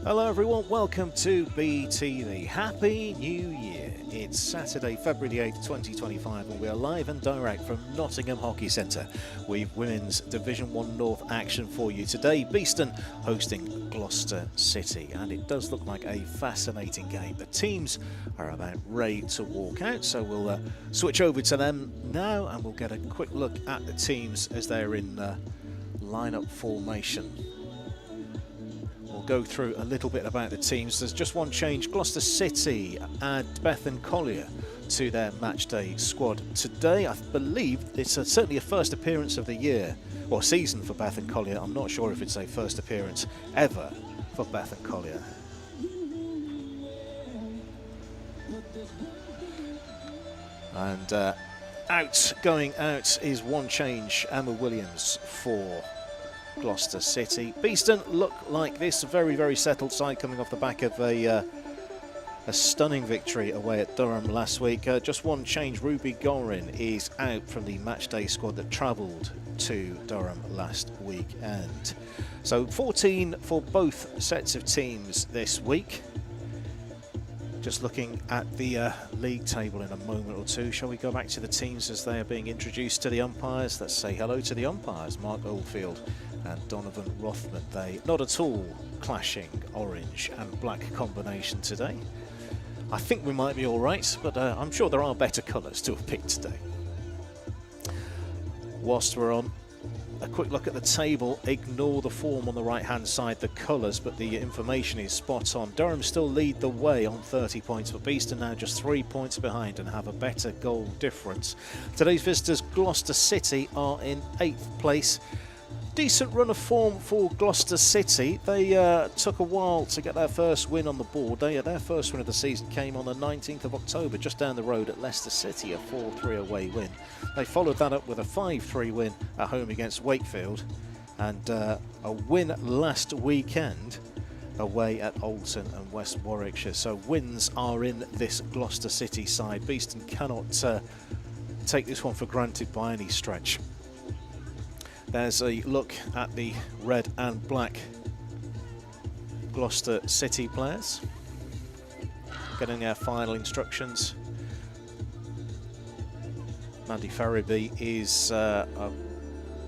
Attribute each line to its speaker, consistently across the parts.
Speaker 1: Hello everyone, welcome to BTV. Happy New Year. It's Saturday, February the 8th, 2025 and we are live and direct from Nottingham Hockey Centre with Women's Division 1 North action for you today. Beeston hosting Gloucester City, and it does look like a fascinating game. The teams are about ready to walk out, so we'll switch over to them now and we'll get a quick look at the teams as they're in line-up formation. We'll go through a little bit about the teams. There's just one change. Gloucester City add Bethan Collier to their matchday squad today. I believe it's certainly a first appearance of the year, or season for Bethan Collier. I'm not sure if it's a first appearance ever for Bethan Collier. And going out is one change. Emma Williams for Gloucester City. Beeston look like this very, very settled side coming off the back of a stunning victory away at Durham last week. Just one change. Ruby Gorin is out from the matchday squad that travelled to Durham last weekend. So 14 for both sets of teams this week. Just looking at the league table in a moment or two. Shall we go back to the teams as they are being introduced to the umpires? Let's say hello to the umpires, Mark Oldfield and Donovan Rothman. They not at all clashing orange and black combination today. I think we might be all right, but I'm sure there are better colours to have picked today. Whilst we're on, a quick look at the table. Ignore the form on the right hand side, the colours, but the information is spot on. Durham still lead the way on 30 points, but Beeston now just 3 points behind and have a better goal difference. Today's visitors, Gloucester City, are in 8th place. Decent run of form for Gloucester City. They took a while to get their first win on the board. Their first win of the season came on the 19th of October, just down the road at Leicester City, a 4-3 away win. They followed that up with a 5-3 win at home against Wakefield, and a win last weekend away at Alton and West Warwickshire. So wins are in this Gloucester City side. Beeston cannot take this one for granted by any stretch. There's a look at the red and black Gloucester City players getting their final instructions. Mandy Ferriby is a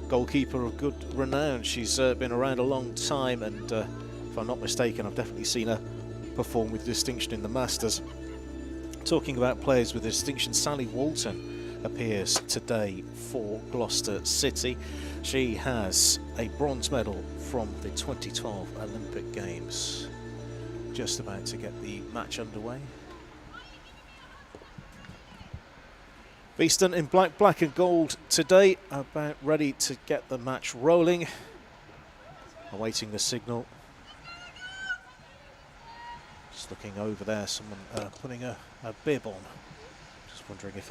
Speaker 1: goalkeeper of good renown. She's been around a long time, and if I'm not mistaken, I've definitely seen her perform with distinction in the Masters. Talking about players with distinction, Sally Walton appears today for Gloucester City. She has a bronze medal from the 2012 Olympic Games. Just about to get the match underway. Beeston in black and gold today, about ready to get the match rolling. Awaiting the signal. Just looking over there, someone putting a bib on. Wondering if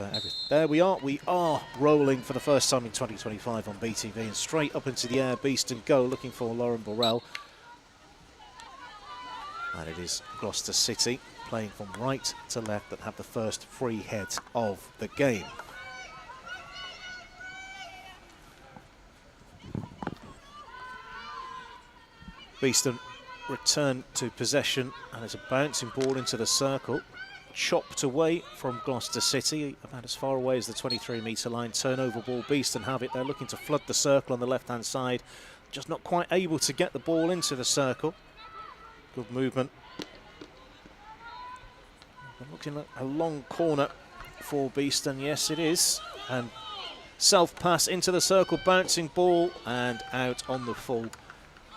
Speaker 1: there we are rolling for the first time in 2025 on BTV, and straight up into the air Beeston go, looking for Lauren Burrell, and it is Gloucester City playing from right to left that have the first free hit of the game. Beeston return to possession, and it's a bouncing ball into the circle. Chopped away from Gloucester City, about as far away as the 23-metre line. Turnover ball, Beeston have it. They're looking to flood the circle on the left-hand side. Just not quite able to get the ball into the circle. Good movement. Looking at a long corner for Beeston. Yes, it is. And self-pass into the circle, bouncing ball, and out on the full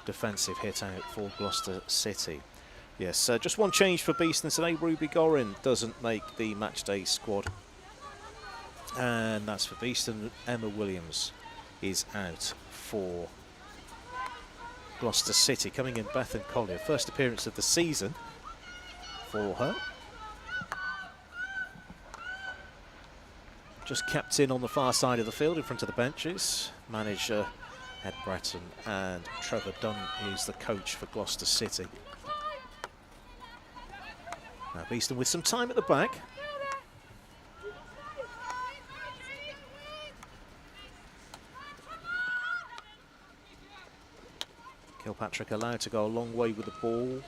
Speaker 1: defensive hit out for Gloucester City. Yes, just one change for Beeston today. Ruby Gorin doesn't make the matchday squad. And that's for Beeston. Emma Williams is out for Gloucester City. Coming in, Bethan Collier. First appearance of the season for her. Just kept in on the far side of the field in front of the benches. Manager Ed Breton and Trevor Dunn is the coach for Gloucester City. Now Beeston with some time at the back. Kilpatrick allowed to go a long way with the ball.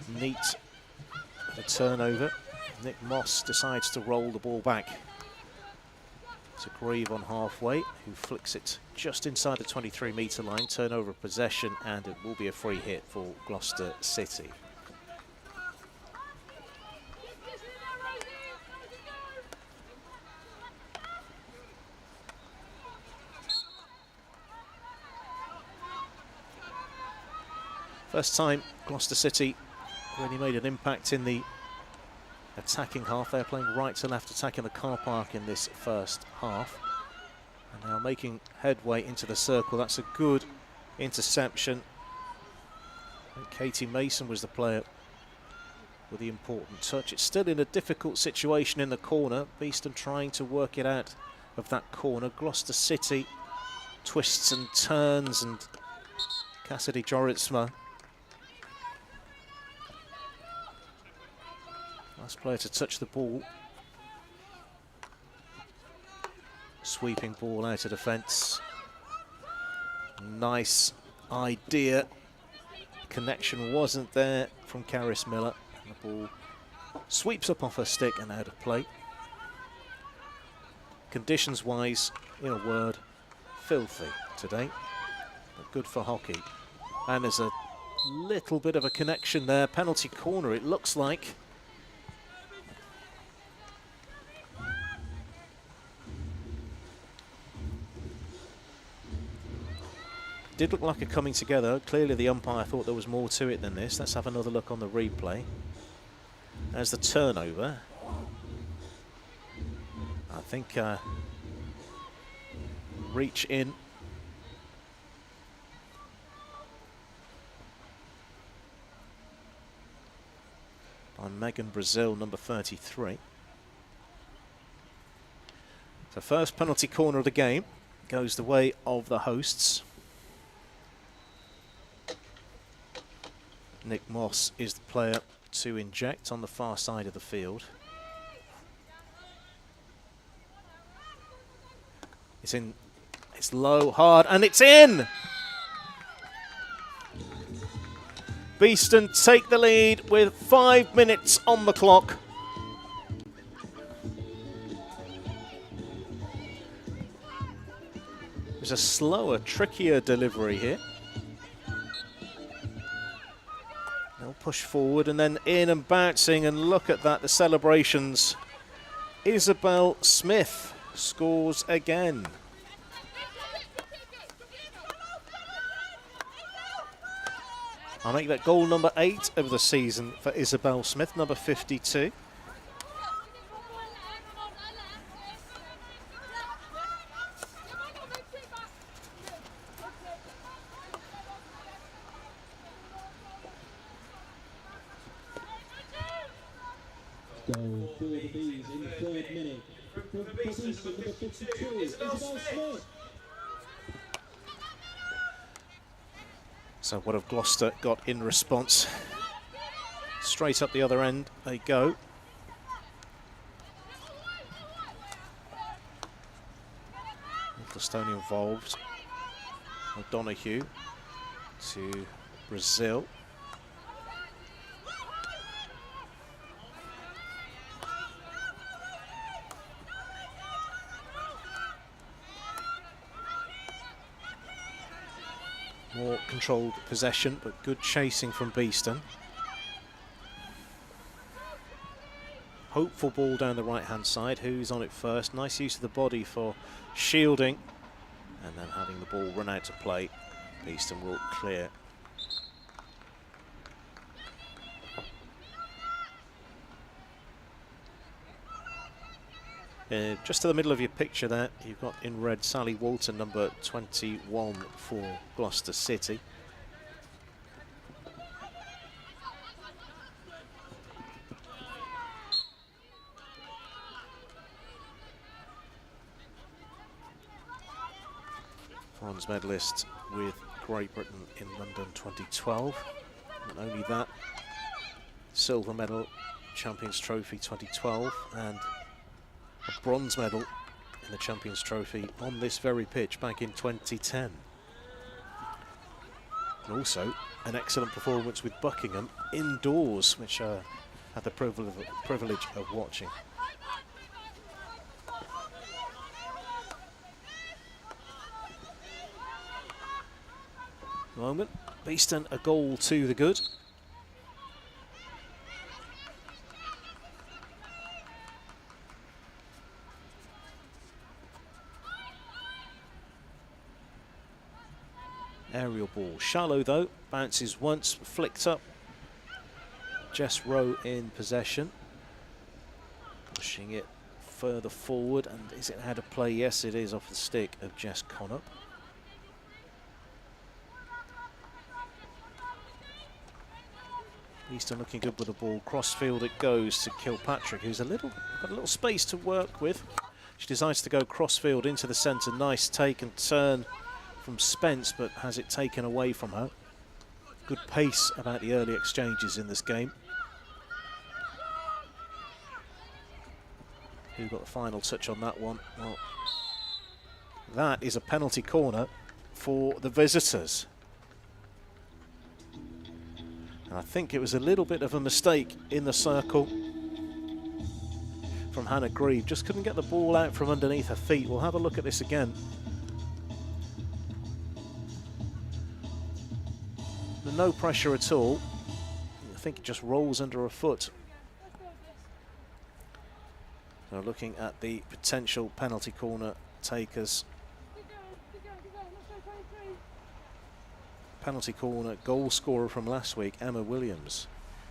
Speaker 1: neat at a turnover. Nick Moss decides to roll the ball back to Grieve on halfway, who flicks it just inside the 23-metre line. Turnover of possession, and it will be a free hit for Gloucester City. First time Gloucester City really made an impact in the attacking half. They're playing right to left, attacking the car park in this first half. And now making headway into the circle. That's a good interception. And Katie Mason was the player with the important touch. It's still in a difficult situation in the corner. Beeston trying to work it out of that corner. Gloucester City twists and turns, and Cassidy Joritsma, last player to touch the ball. Sweeping ball out of defence. Nice idea. Connection wasn't there from Caris Miller. And the ball sweeps up off her stick and out of play. Conditions-wise, in a word, filthy today, but good for hockey. And there's a little bit of a connection there. Penalty corner, it looks like. Did look like a coming together. Clearly the umpire thought there was more to it than this. Let's have another look on the replay. There's the turnover. I think reach in. By Megan Brazil, number 33. So first penalty corner of the game goes the way of the hosts. Nick Moss is the player to inject on the far side of the field. It's in, it's low, hard, and it's in! Beeston take the lead with 5 minutes on the clock. There's a slower, trickier delivery here. Push forward and then in and bouncing, and look at that, the celebrations. Isabel Smith scores again. I'll make that goal number 8 of the season for Isabel Smith, number 52.
Speaker 2: Goal for the Bees in the 3rd minute. For Beeston, number 52, Isabel Smith.
Speaker 1: So what have Gloucester got in response? Straight up the other end they go. Gloucester involved. O'Donoghue to Brazil. More controlled possession, but good chasing from Beeston. Hopeful ball down the right-hand side. Who's on it first? Nice use of the body for shielding. And then having the ball run out to play. Beeston will clear. Just to the middle of your picture there, you've got in red Sally Walton, number 21 for Gloucester City. Bronze medalist with Great Britain in London 2012. Not only that, silver medal, Champions Trophy 2012, and a bronze medal in the Champions Trophy on this very pitch back in 2010. And also an excellent performance with Buckingham indoors, which I had the privilege of watching. Moment, Beeston a goal to the good. Aerial ball, shallow though, bounces once, flicked up. Jess Rowe in possession, pushing it further forward, and is it out of play? Yes, it is, off the stick of Jess Connor. Beeston looking good with the ball. Crossfield it goes to Kilpatrick, who's got a little space to work with. She decides to go crossfield into the centre. Nice take and turn from Spence, but has it taken away from her. Good pace about the early exchanges in this game. Who got the final touch on that one? Well, that is a penalty corner for the visitors. I think it was a little bit of a mistake in the circle from Hannah Grieve. Just couldn't get the ball out from underneath her feet. We'll have a look at this again. No pressure at all. I think it just rolls under her foot. So looking at the potential penalty corner takers. Penalty corner goal scorer from last week, Emma Williams,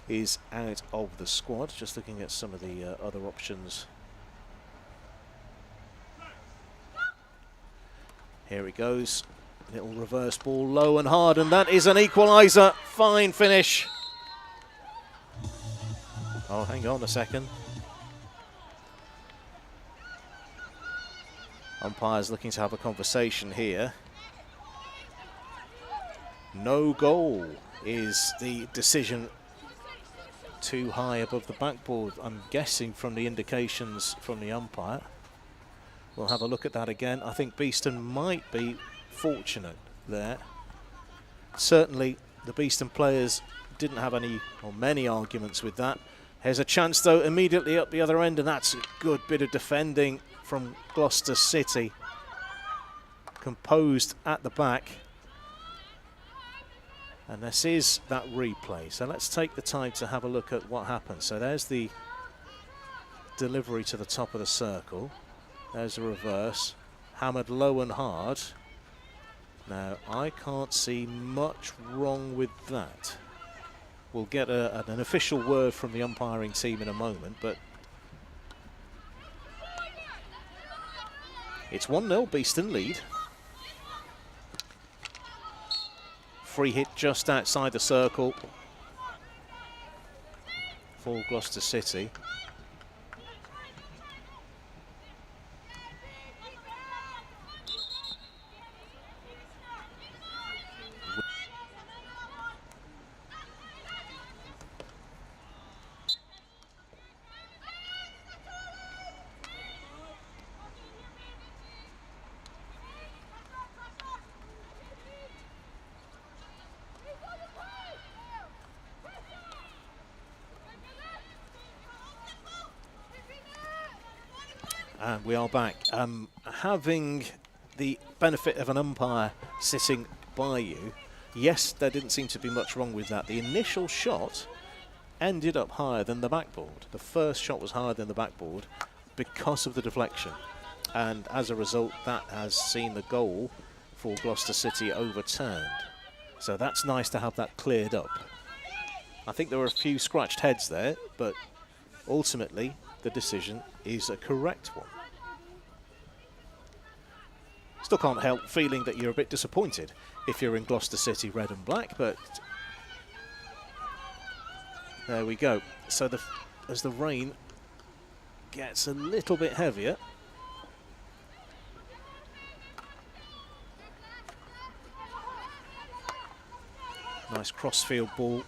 Speaker 1: is out of the squad. Just looking at some of the other options. Here he goes. Little reverse ball, low and hard, and that is an equaliser. Fine finish. Oh, hang on a second. Umpire's looking to have a conversation here. No goal is the decision. Too high above the backboard, I'm guessing, from the indications from the umpire. We'll have a look at that again. I think Beeston might be fortunate there. Certainly the Beeston players didn't have any or many arguments with that. Here's a chance though immediately up the other end, and that's a good bit of defending from Gloucester City. Composed at the back. And this is that replay. So let's take the time to have a look at what happened. So there's the delivery to the top of the circle. There's a reverse. Hammered low and hard. Now, I can't see much wrong with that. We'll get an official word from the umpiring team in a moment, but it's 1-0, Beeston lead. Free hit just outside the circle for Gloucester City. And we are back. Having the benefit of an umpire sitting by you, yes, there didn't seem to be much wrong with that. The initial shot ended up higher than the backboard. The first shot was higher than the backboard because of the deflection. And as a result, that has seen the goal for Gloucester City overturned. So that's nice to have that cleared up. I think there were a few scratched heads there, but ultimately the decision is a correct one. Still can't help feeling that you're a bit disappointed if you're in Gloucester City red and black, but there we go. So as the rain gets a little bit heavier, nice crossfield ball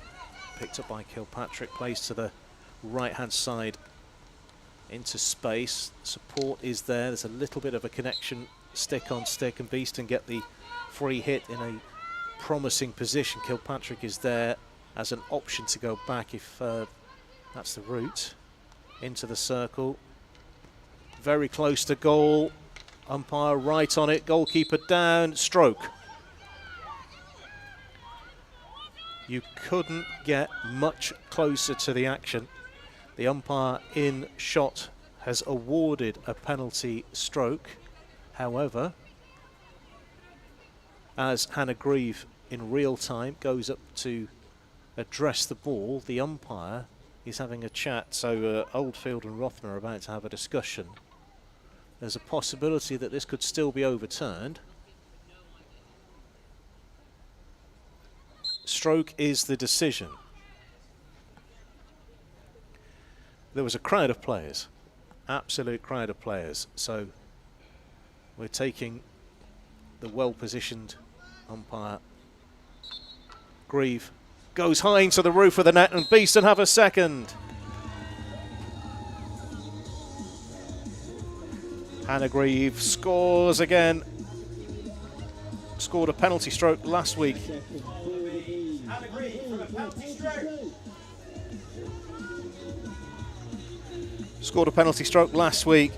Speaker 1: picked up by Kilpatrick, plays to the right hand side into space. Support is there. There's a little bit of a connection, stick on stick, and Beeston get the free hit in a promising position. Kilpatrick is there as an option to go back if that's the route. Into the circle. Very close to goal. Umpire right on it. Goalkeeper down. Stroke. You couldn't get much closer to the action. The umpire in shot has awarded a penalty stroke. However, as Hannah Grieve in real time goes up to address the ball, the umpire is having a chat. So Oldfield and Rothner are about to have a discussion. There's a possibility that this could still be overturned. Stroke is the decision. There was a crowd of players, absolute crowd of players. So we're taking the well-positioned umpire. Grieve goes high into the roof of the net, and Beeston have a second. Hannah Grieve scores again. Scored a penalty stroke last week.
Speaker 2: Hannah Grieve from a penalty stroke.
Speaker 1: Scored a penalty stroke last week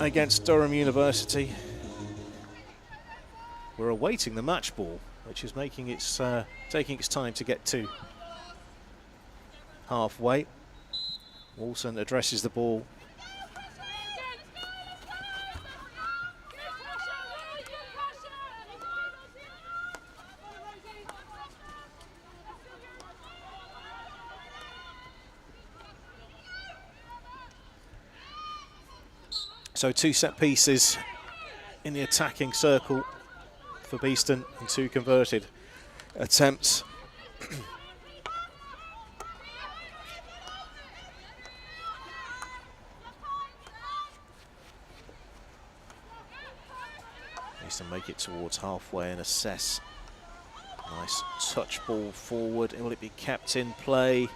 Speaker 1: against Durham University. We're awaiting the match ball, which is making its taking its time to get to halfway. Wilson addresses the ball. So 2 set pieces in the attacking circle for Beeston and 2 converted attempts. Beeston make it towards halfway and assess. Nice touch ball forward. Will it be kept in play?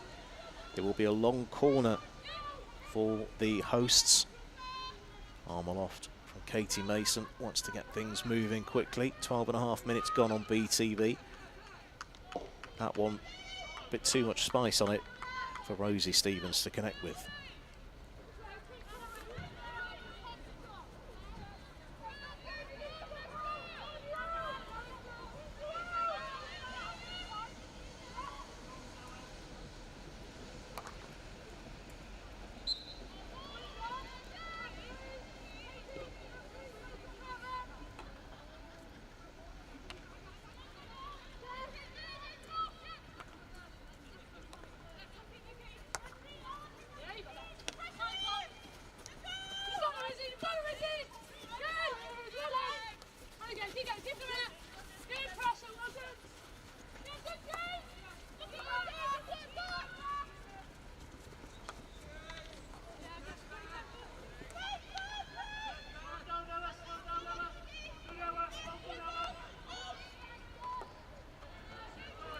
Speaker 1: It will be a long corner for the hosts. Arm aloft from Katie Mason, wants to get things moving quickly. 12.5 minutes gone on BTV. That one, a bit too much spice on it for Rosie Stevens to connect with.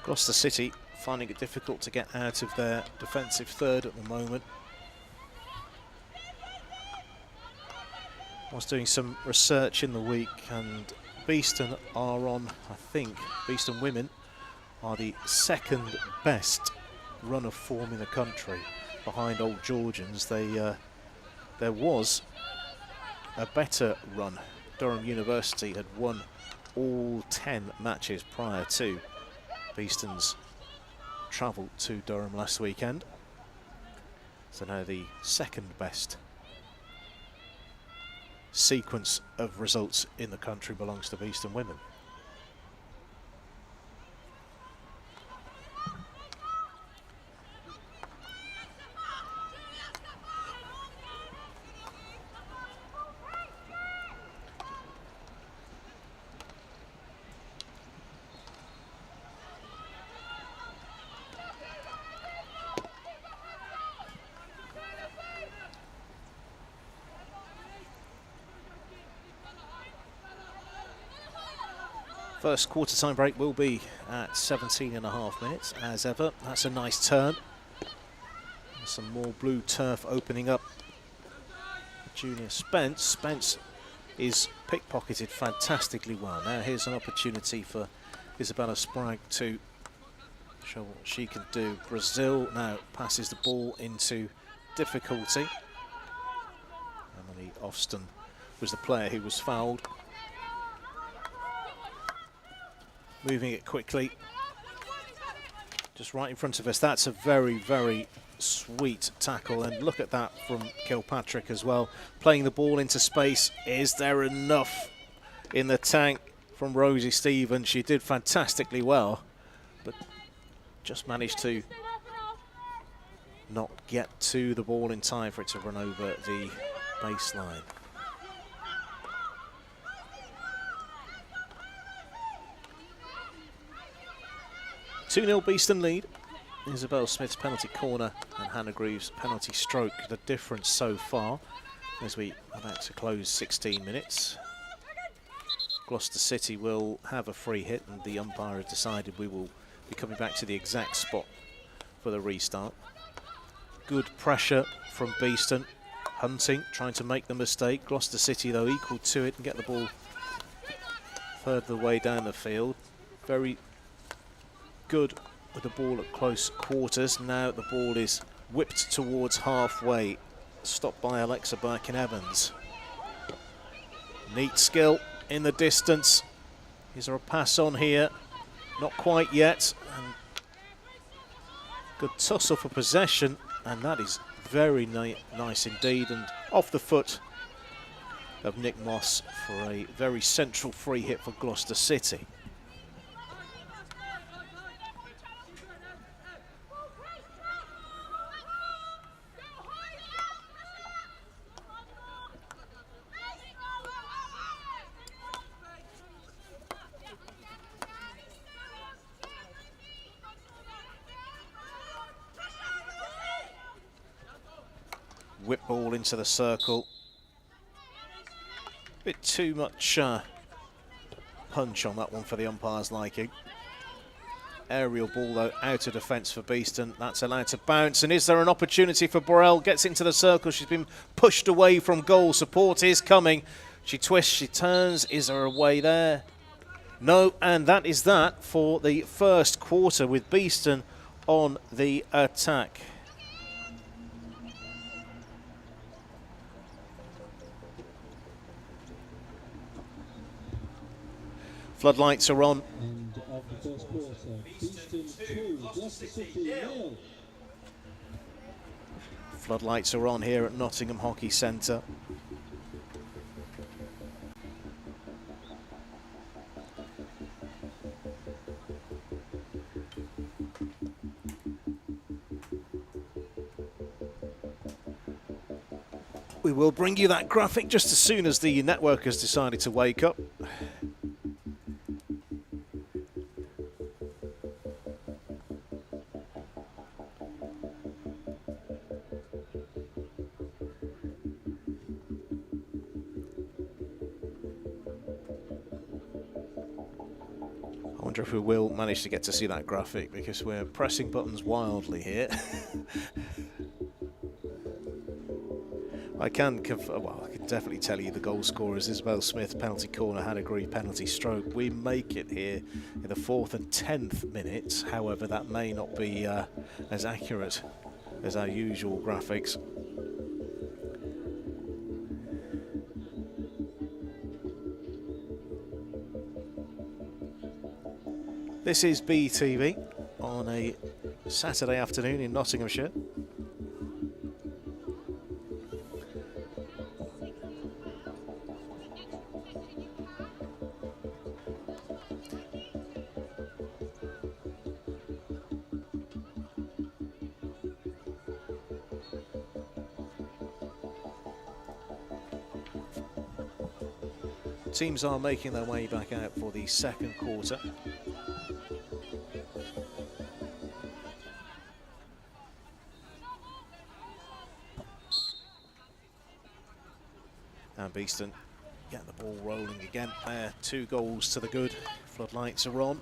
Speaker 1: Gloucester City finding it difficult to get out of their defensive third at the moment. I was doing some research in the week, and Beeston are on, I think, Beeston women are the 2nd best run of form in the country behind Old Georgians. There was a better run. Durham University had won all 10 matches prior to Beeston's travel to Durham last weekend. So now the 2nd best sequence of results in the country belongs to Beeston women. First quarter time break will be at 17.5 minutes, as ever. That's a nice turn. Some more blue turf opening up. Junior Spence. Spence is pickpocketed fantastically well. Now here's an opportunity for Isabella Sprague to show what she can do. Brazil now passes the ball into difficulty. Emily Ofston was the player who was fouled. Moving it quickly. Just right in front of us. That's a very, very sweet tackle. And look at that from Kilpatrick as well. Playing the ball into space. Is there enough in the tank from Rosie Stevens? She did fantastically well, but just managed to not get to the ball in time for it to run over the baseline. 2-0 Beeston lead. Isabel Smith's penalty corner and Hannah Greaves' penalty stroke, the difference so far as we are about to close 16 minutes. Gloucester City will have a free hit, and the umpire has decided we will be coming back to the exact spot for the restart. Good pressure from Beeston. Hunting, trying to make the mistake. Gloucester City, though, equal to it and get the ball third the way down the field. Very good with the ball at close quarters. Now the ball is whipped towards halfway. Stopped by Alexa Birkin-Evans. Neat skill in the distance. Is there a pass on here? Not quite yet. And good tussle for possession, and that is very nice indeed, and off the foot of Nick Moss for a very central free hit for Gloucester City. Whip ball into the circle. Bit too much punch on that one for the umpire's liking. Aerial ball though, out of defence for Beeston. That's allowed to bounce. And is there an opportunity for Burrell? Gets into the circle. She's been pushed away from goal. Support is coming. She twists, she turns. Is there a way there? No, and that is that for the first quarter with Beeston on the attack. Floodlights are on.
Speaker 2: End of the first quarter. Beeston 2, Gloucester City 0.
Speaker 1: Floodlights are on here at Nottingham Hockey Centre. We will bring you that graphic just as soon as the network has decided to wake up. I wonder if we will manage to get to see that graphic, because we're pressing buttons wildly here. I can definitely tell you the goal scorers: Isabel Smith, penalty corner; Hannah Greaves, penalty stroke. We make it here in the 4th and 10th minutes. However, that may not be as accurate as our usual graphics. This is BTV on a Saturday afternoon in Nottinghamshire. Teams are making their way back out for the second quarter. And Beeston get the ball rolling again there. 2 goals to the good. Floodlights are on.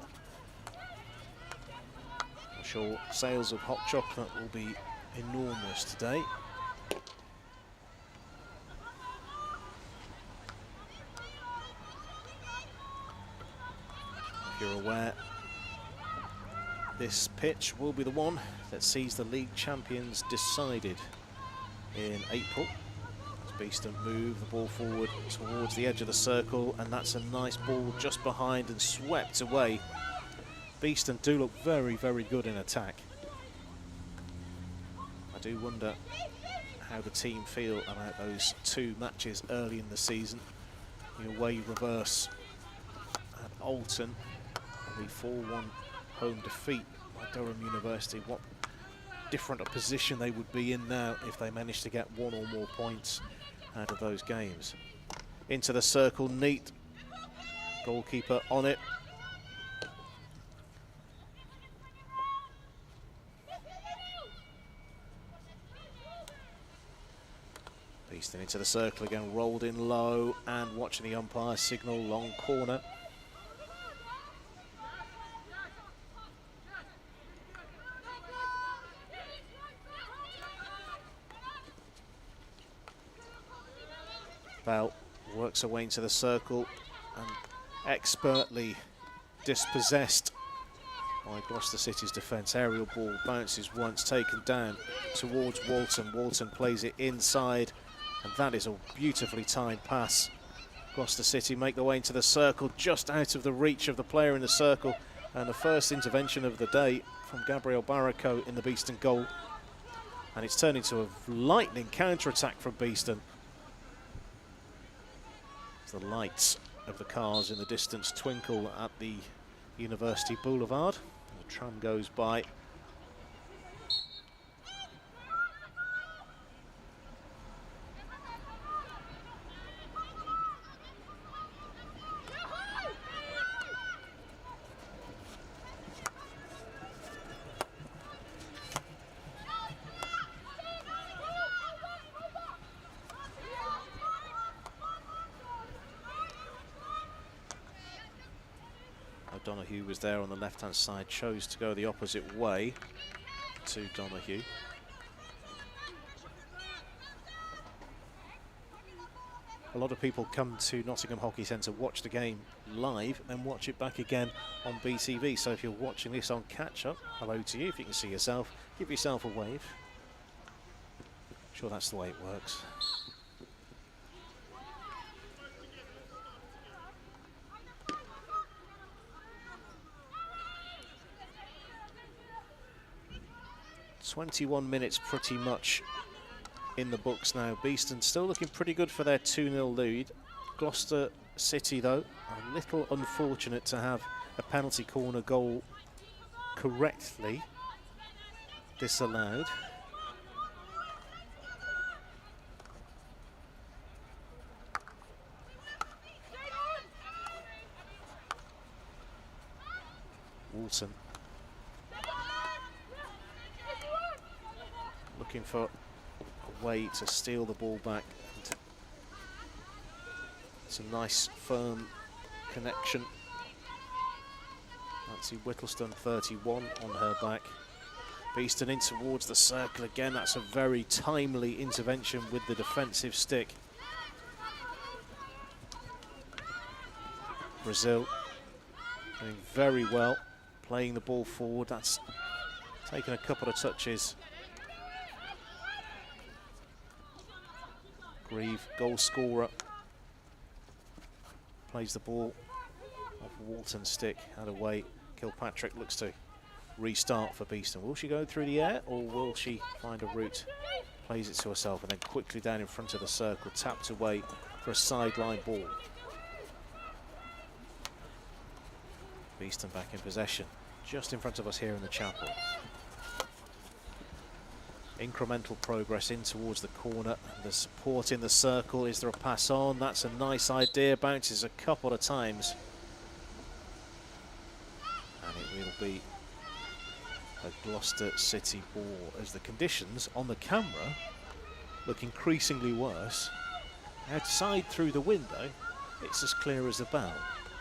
Speaker 1: I'm sure sales of hot chocolate will be enormous today. If you're aware, this pitch will be the one that sees the league champions decided in April. As Beeston move the ball forward towards the edge of the circle, and that's a nice ball just behind and swept away. Beeston do look very, very good in attack. I do wonder how the team feel about those 2 matches early in the season. The away reverse at Alton, the 4-1 home defeat by Durham University. What different a position they would be in now if they managed to get 1 or more points out of those games. Into the circle, neat. Goalkeeper on it. Beeston into the circle again, rolled in low, and watching the umpire signal long corner. Bell works her way into the circle and expertly dispossessed by Gloucester City's defence. Aerial ball bounces once, taken down towards Walton. Walton plays it inside, and that is a beautifully timed pass. Gloucester City make their way into the circle, just out of the reach of the player in the circle, and the first intervention of the day from Gabriel Barraco in the Beeston goal. And it's turned into a lightning counter-attack from Beeston. The lights of the cars in the distance twinkle at the University Boulevard. The tram goes by. Donahue was there on the left-hand side, chose to go the opposite way to Donahue. A lot of people come to Nottingham Hockey Centre, watch the game live, and watch it back again on BTV. So if you're watching this on catch-up, hello to you. If you can see yourself, give yourself a wave. I'm sure that's the way it works. "21 minutes pretty much in the books now. Beeston still looking pretty good for their 2-0 lead. Gloucester City, though, a little unfortunate to have a penalty corner goal correctly disallowed. Walton looking for a way to steal the ball back. It's a nice firm connection. Nancy Whittleston, 31, on her back. Beeston in towards the circle again. That's a very timely intervention with the defensive stick. Brazil doing very well, playing the ball forward. That's taken a couple of touches. Grieve, goal scorer, plays the ball off Walton's stick, out of way. Kilpatrick looks to restart for Beeston. Will she go through the air, or will she find a route? Plays it to herself and then quickly down in front of the circle, tapped away for a sideline ball. Beeston back in possession, just in front of us here in the chapel. Incremental progress in towards the corner, and the support in the circle. Is there a pass on? That's a nice idea, bounces a couple of times. And it will be a Gloucester City ball, as the conditions on the camera look increasingly worse. Outside through the window, it's as clear as a bell.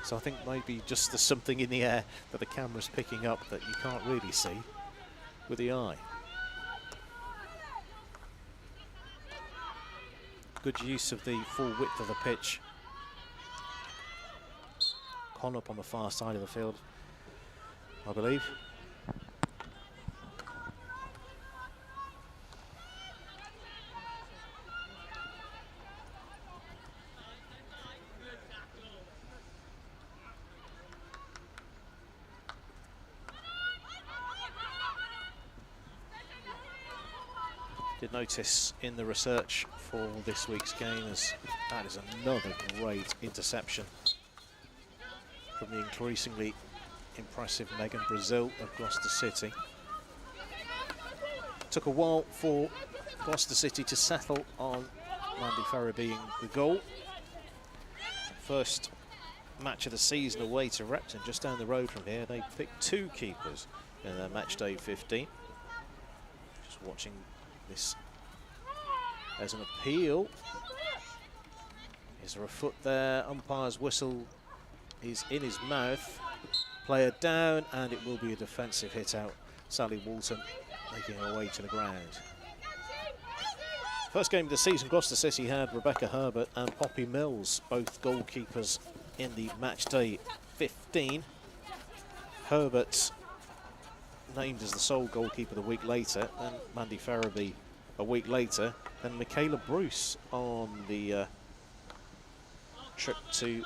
Speaker 1: So I think maybe just there's something in the air that the camera's picking up that you can't really see with the eye. Good use of the full width of the pitch. Connaught on the far side of the field, I believe. Did notice in the research for this week's game as that is another great interception from the increasingly impressive Megan Brazil of Gloucester City. Took a while for Gloucester City to settle on Mandy Farrer being the goal. First match of the season away to Repton, just down the road from here. They picked 2 keepers in their match day 15. Just watching this as an appeal. Is there a foot there? Umpire's whistle is in his mouth. Player down, and it will be a defensive hit out. Sally Walton making her way to the ground. First game of the season, Gloucester City had Rebecca Herbert and Poppy Mills, both goalkeepers in the match day 15. Herbert named as the sole goalkeeper the week later, and Mandy Farraby a week later, and Michaela Bruce on the trip to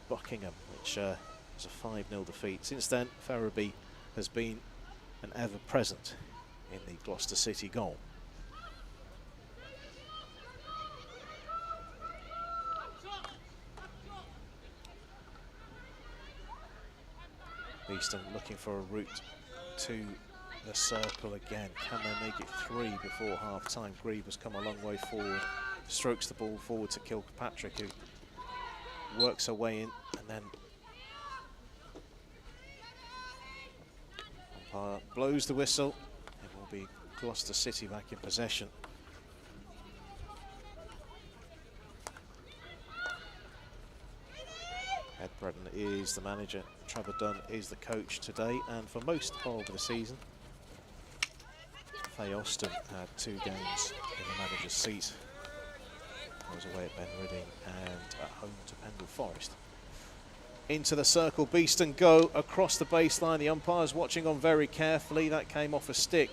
Speaker 1: Buckingham, which was a 5-0 defeat. Since then, Farraby has been an ever-present in the Gloucester City goal. Beeston looking for a route to the circle again. Can they make it 3 before half-time? Grieve has come a long way forward, strokes the ball forward to Kilpatrick, who works her way in, and then umpire blows the whistle. It will be Gloucester City back in possession. Ed Bredon is the manager, Trevor Dunn is the coach today, and for most of the season, Faye Austin had 2 games in the manager's seat. I was away at Ben Reading and at home to Pendle Forest. Into the circle, Beeston go across the baseline. The umpire's watching on very carefully. That came off a stick.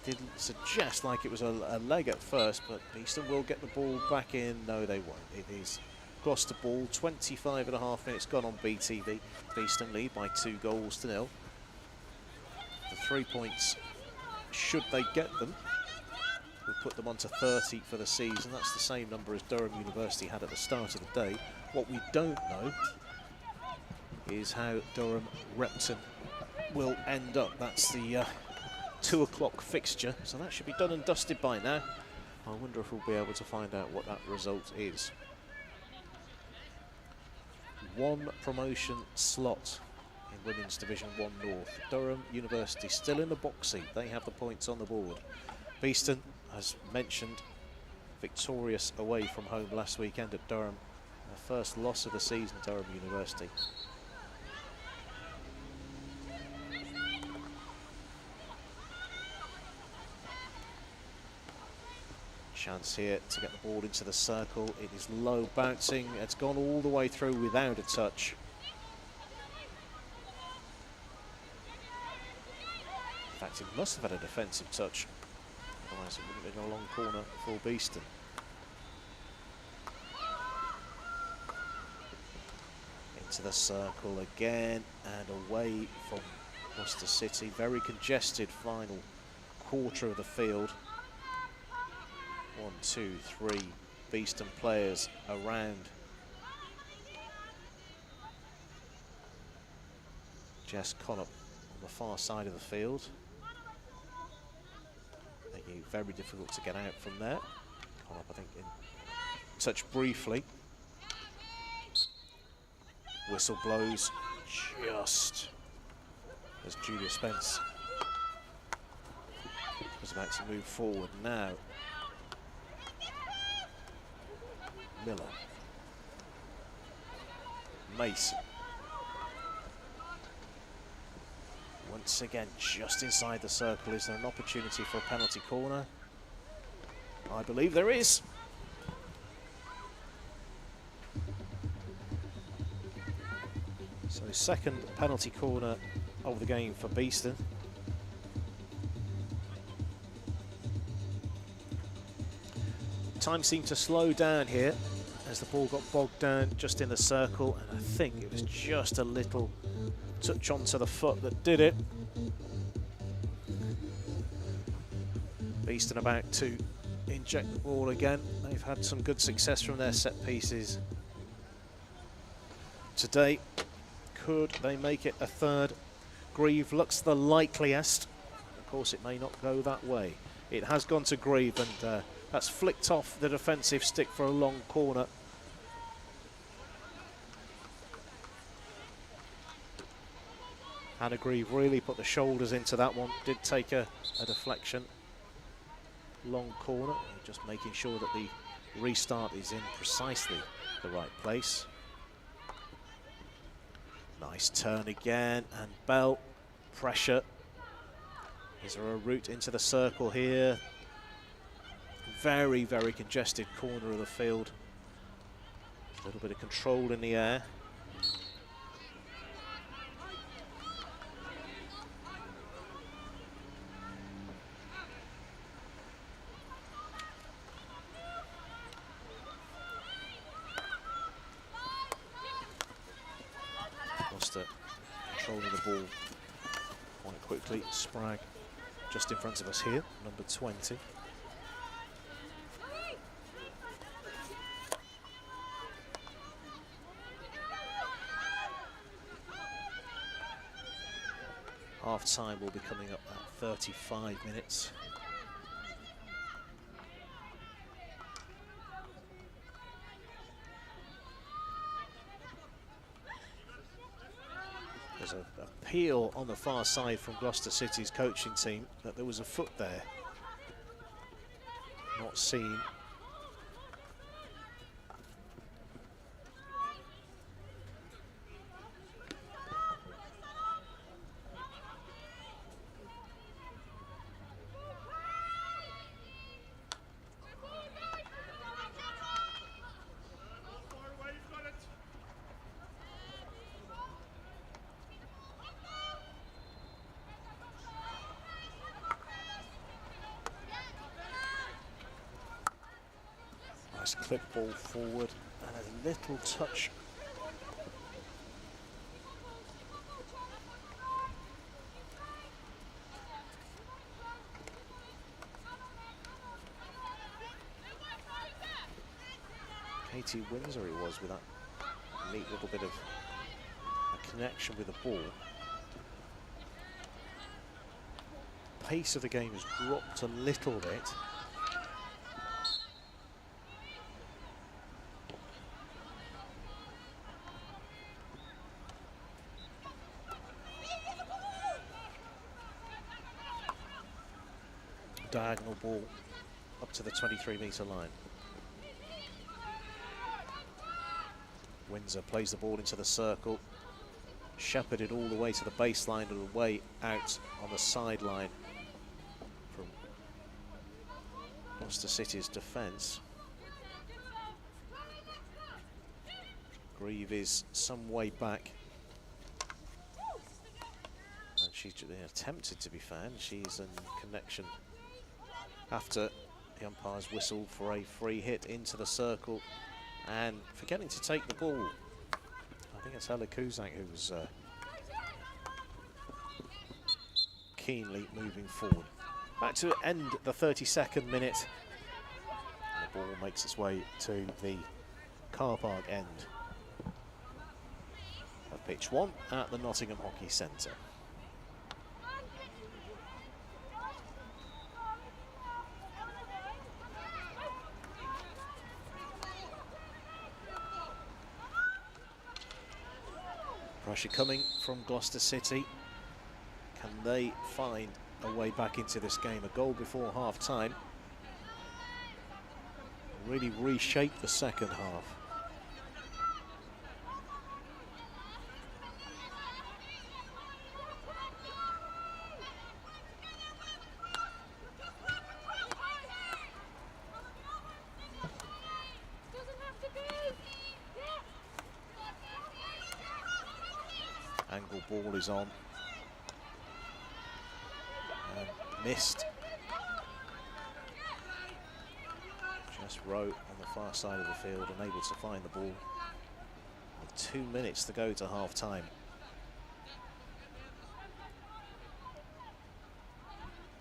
Speaker 1: Didn't suggest like it was a leg at first, but Beeston will get the ball back in. No, they won't. It is Gloucester ball, 25.5 minutes gone on BTV. Beeston lead by 2-0. The 3 points, should they get them, will put them on to 30 for the season. That's the same number as Durham University had at the start of the day. What we don't know is how Durham Repton will end up. That's the 2 o'clock fixture, so that should be done and dusted by now. I wonder if we'll be able to find out what that result is. 1 promotion slot in Women's Division 1 North. Durham University still in the box seat. They have the points on the board. Beeston, as mentioned, victorious away from home last weekend at Durham. Their first loss of the season, Durham University. Chance here to get the ball into the circle. It is low bouncing. It's gone all the way through without a touch. In fact, it must have had a defensive touch. Otherwise it wouldn't have been a long corner for Beeston. Into the circle again and away from Gloucester City. Very congested final quarter of the field. 1, 2, 3 Beeston players around. Jess Connaught on the far side of the field. Making it very difficult to get out from there. Connaught, I think, in touch briefly. Whistle blows just as Julia Spence was about to move forward. Now Miller, Mason, once again just inside the circle. Is there an opportunity for a penalty corner? I believe there is. So second penalty corner of the game for Beeston. Time seemed to slow down here as the ball got bogged down just in the circle, and I think it was just a little touch onto the foot that did it. Beeston about to inject the ball again. They've had some good success from their set pieces today. Could they make it a third? Grieve looks the likeliest. Of course, it may not go that way. It has gone to Grieve, and that's flicked off the defensive stick for a long corner. Hannah Grieve really put the shoulders into that one. Did take a deflection. Long corner, just making sure that the restart is in precisely the right place. Nice turn again, and Bell, pressure. Is there a route into the circle here? Very, very congested corner of the field. A little bit of control in the air. Gloucester controlling the ball quite quickly. Spragg just in front of us here, number 20. Half time will be coming up at 35 minutes. There's an appeal on the far side from Gloucester City's coaching team that there was a foot there. Not seen. Nice clip ball forward and a little touch. Katie Windsor it was with that neat little bit of a connection with the ball. Pace of the game has dropped a little bit. Diagonal ball up to the 23-metre line. Windsor plays the ball into the circle, shepherded all the way to the baseline and away out on the sideline from Gloucester City's defence. Grieve is some way back, and she's attempted to be found. She's in connection after the umpires whistled for a free hit into the circle and forgetting to take the ball. I think it's Ella Kuzak who was keenly moving forward. Back to end the 32nd minute. And the ball makes its way to the car park end of pitch 1 at the Nottingham Hockey Centre. Pressure coming from Gloucester City. Can they find a way back into this game? A goal before half time. Really reshape the second half. Angle ball is on. And missed. Just Rowe on the far side of the field, unable to find the ball. With 2 minutes to go to half time.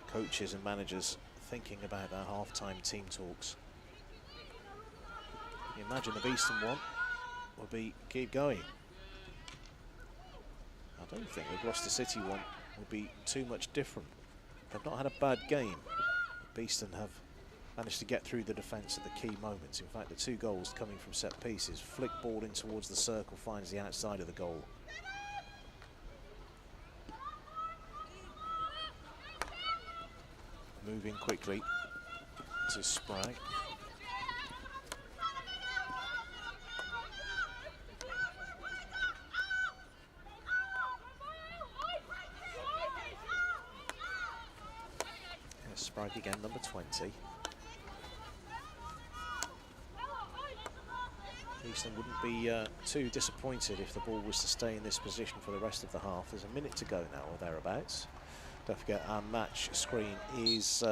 Speaker 1: Coaches and managers thinking about their half-time team talks. You imagine the Beeston one would be keep going. I don't think the Gloucester City one would be too much different. They've not had a bad game. Beeston have managed to get through the defence at the key moments. In fact, the 2 goals coming from set pieces. Flick ball in towards the circle, finds the outside of the goal. Moving quickly to Spragg. Spragg again, number 20. Beeston wouldn't be too disappointed if the ball was to stay in this position for the rest of the half. There's a minute to go now or thereabouts. Don't forget our match screen is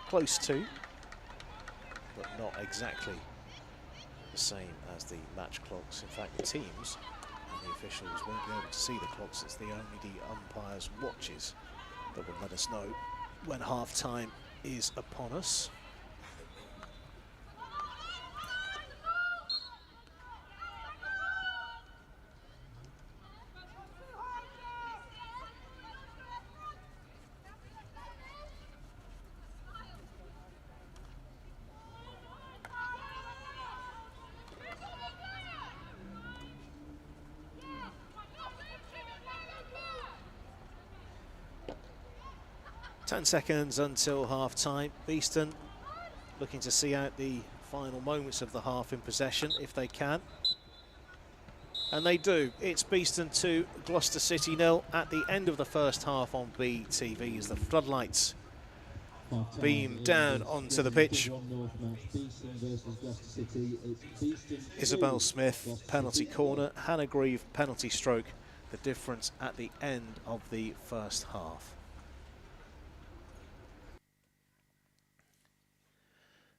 Speaker 1: close to, but not exactly the same as the match clocks. In fact, the teams and the officials won't be able to see the clocks. It's only the umpires' watches that will let us know when half time is upon us. Ten seconds until half time. Beeston looking to see out the final moments of the half in possession if they can. And they do. It's Beeston 2, Gloucester City 0 at the end of the first half on BTV as the floodlights beam down onto the pitch. Isabel Smith, penalty corner. Hannah Grieve, penalty stroke. The difference at the end of the first half.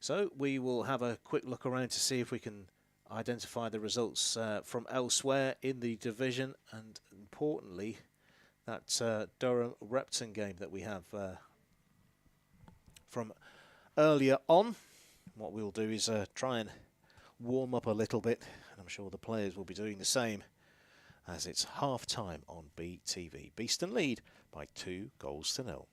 Speaker 1: So we will have a quick look around to see if we can identify the results from elsewhere in the division, and importantly that Durham-Repton game that we have from earlier on. What we'll do is try and warm up a little bit, and I'm sure the players will be doing the same, as it's half time on BTV. Beeston lead by 2-0.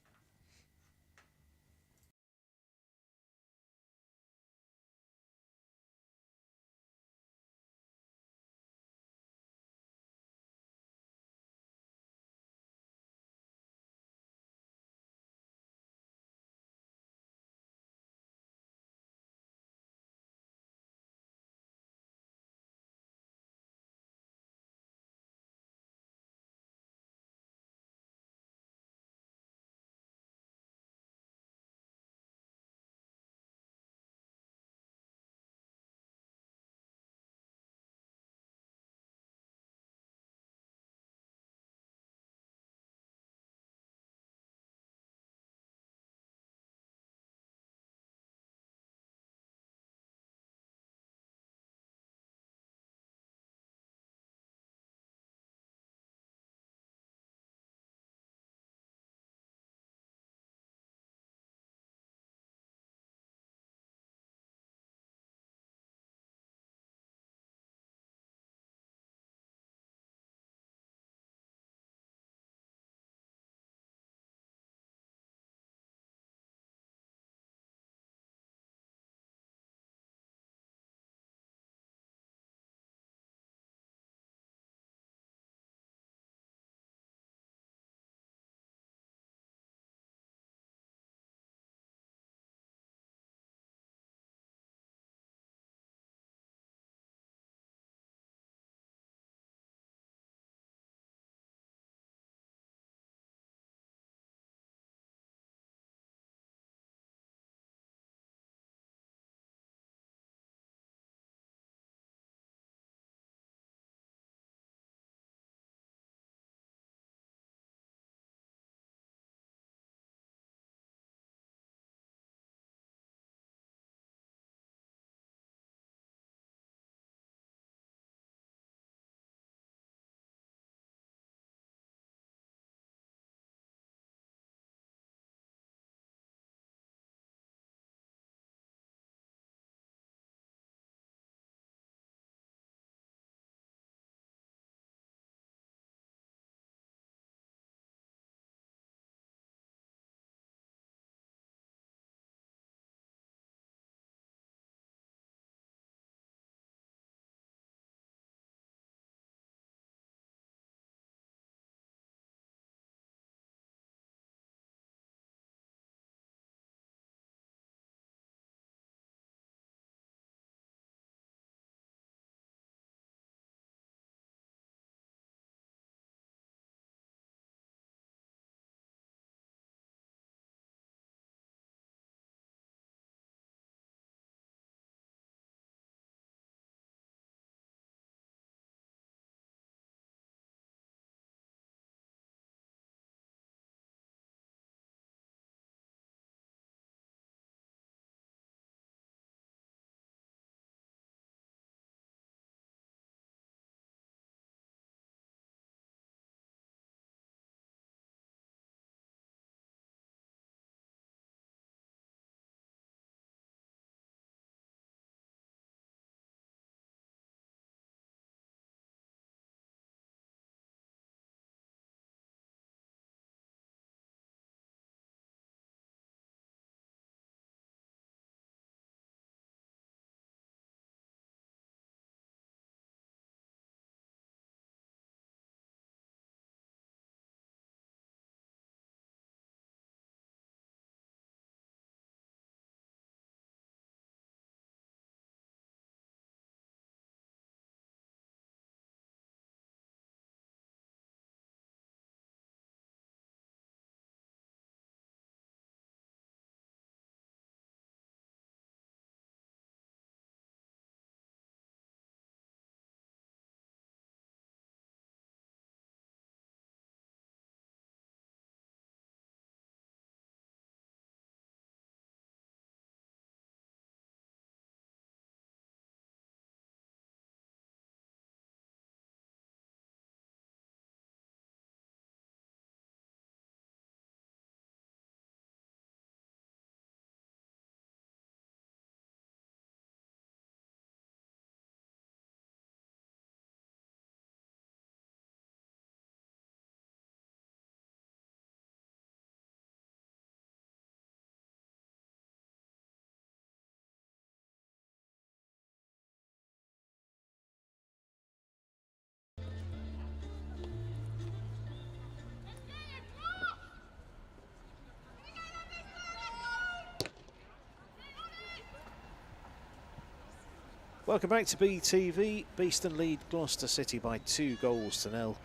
Speaker 1: Welcome back to BTV. Beeston lead Gloucester City by 2-0.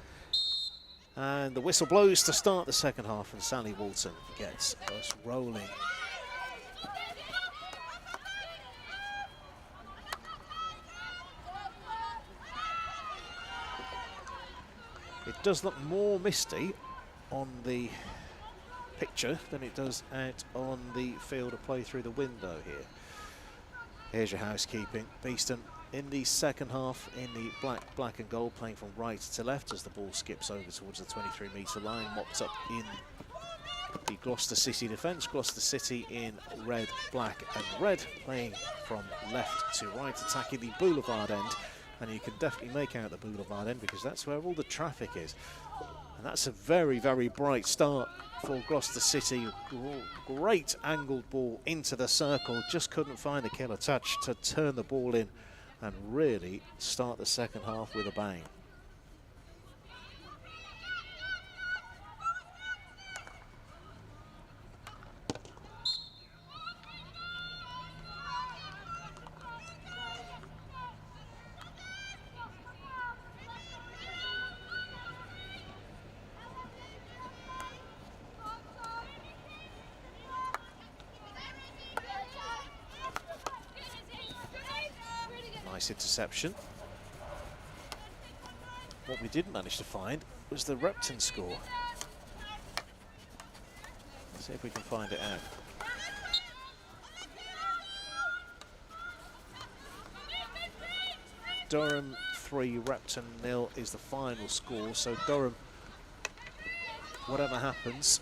Speaker 1: And the whistle blows to start the second half, and Sally Walton gets us rolling. It does look more misty on the picture than it does out on the field of play through the window here. Here's your housekeeping. Beeston in the second half in the black and gold, playing from right to left as the ball skips over towards the 23-metre line, mopped up in the Gloucester City defence. Gloucester City in red, black and red, playing from left to right, attacking the boulevard end. And you can definitely make out the boulevard end because that's where all the traffic is. And that's a very, very bright start for Gloucester City. Great angled ball into the circle. Just couldn't find the killer touch to turn the ball in and really start the second half with a bang. Nice interception. What we didn't manage to find was the Repton score. Let's see if we can find it out. Durham 3, Repton 0 is the final score. So Durham, whatever happens,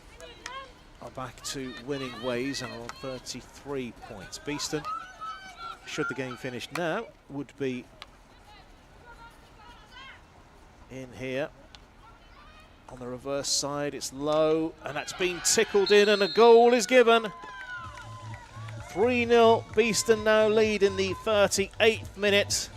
Speaker 1: are back to winning ways and are on 33 points. Beeston, should the game finish now, would be in here. On the reverse side, it's low, and that's been tickled in, and a goal is given. 3-0, Beeston now lead in the 38th minute.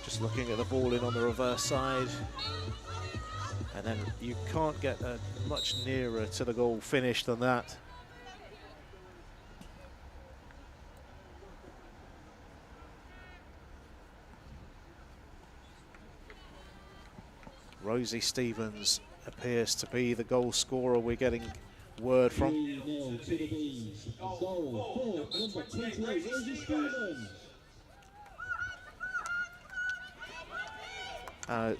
Speaker 1: Just looking at the ball in on the reverse side. And then you can't get much nearer to the goal finish than that. Rosie Stevens appears to be the goal scorer. We're getting word from.
Speaker 2: 3-0 to the Bees. Goal for number 28, Rosie Stevens.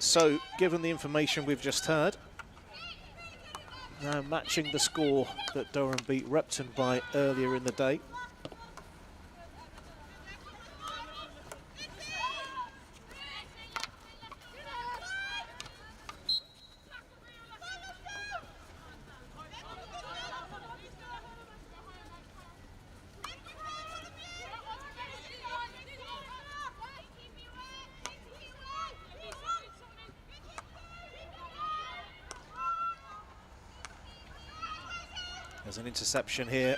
Speaker 1: So, given the information we've just heard, now matching the score that Durham beat Repton by earlier in the day. There's an interception here.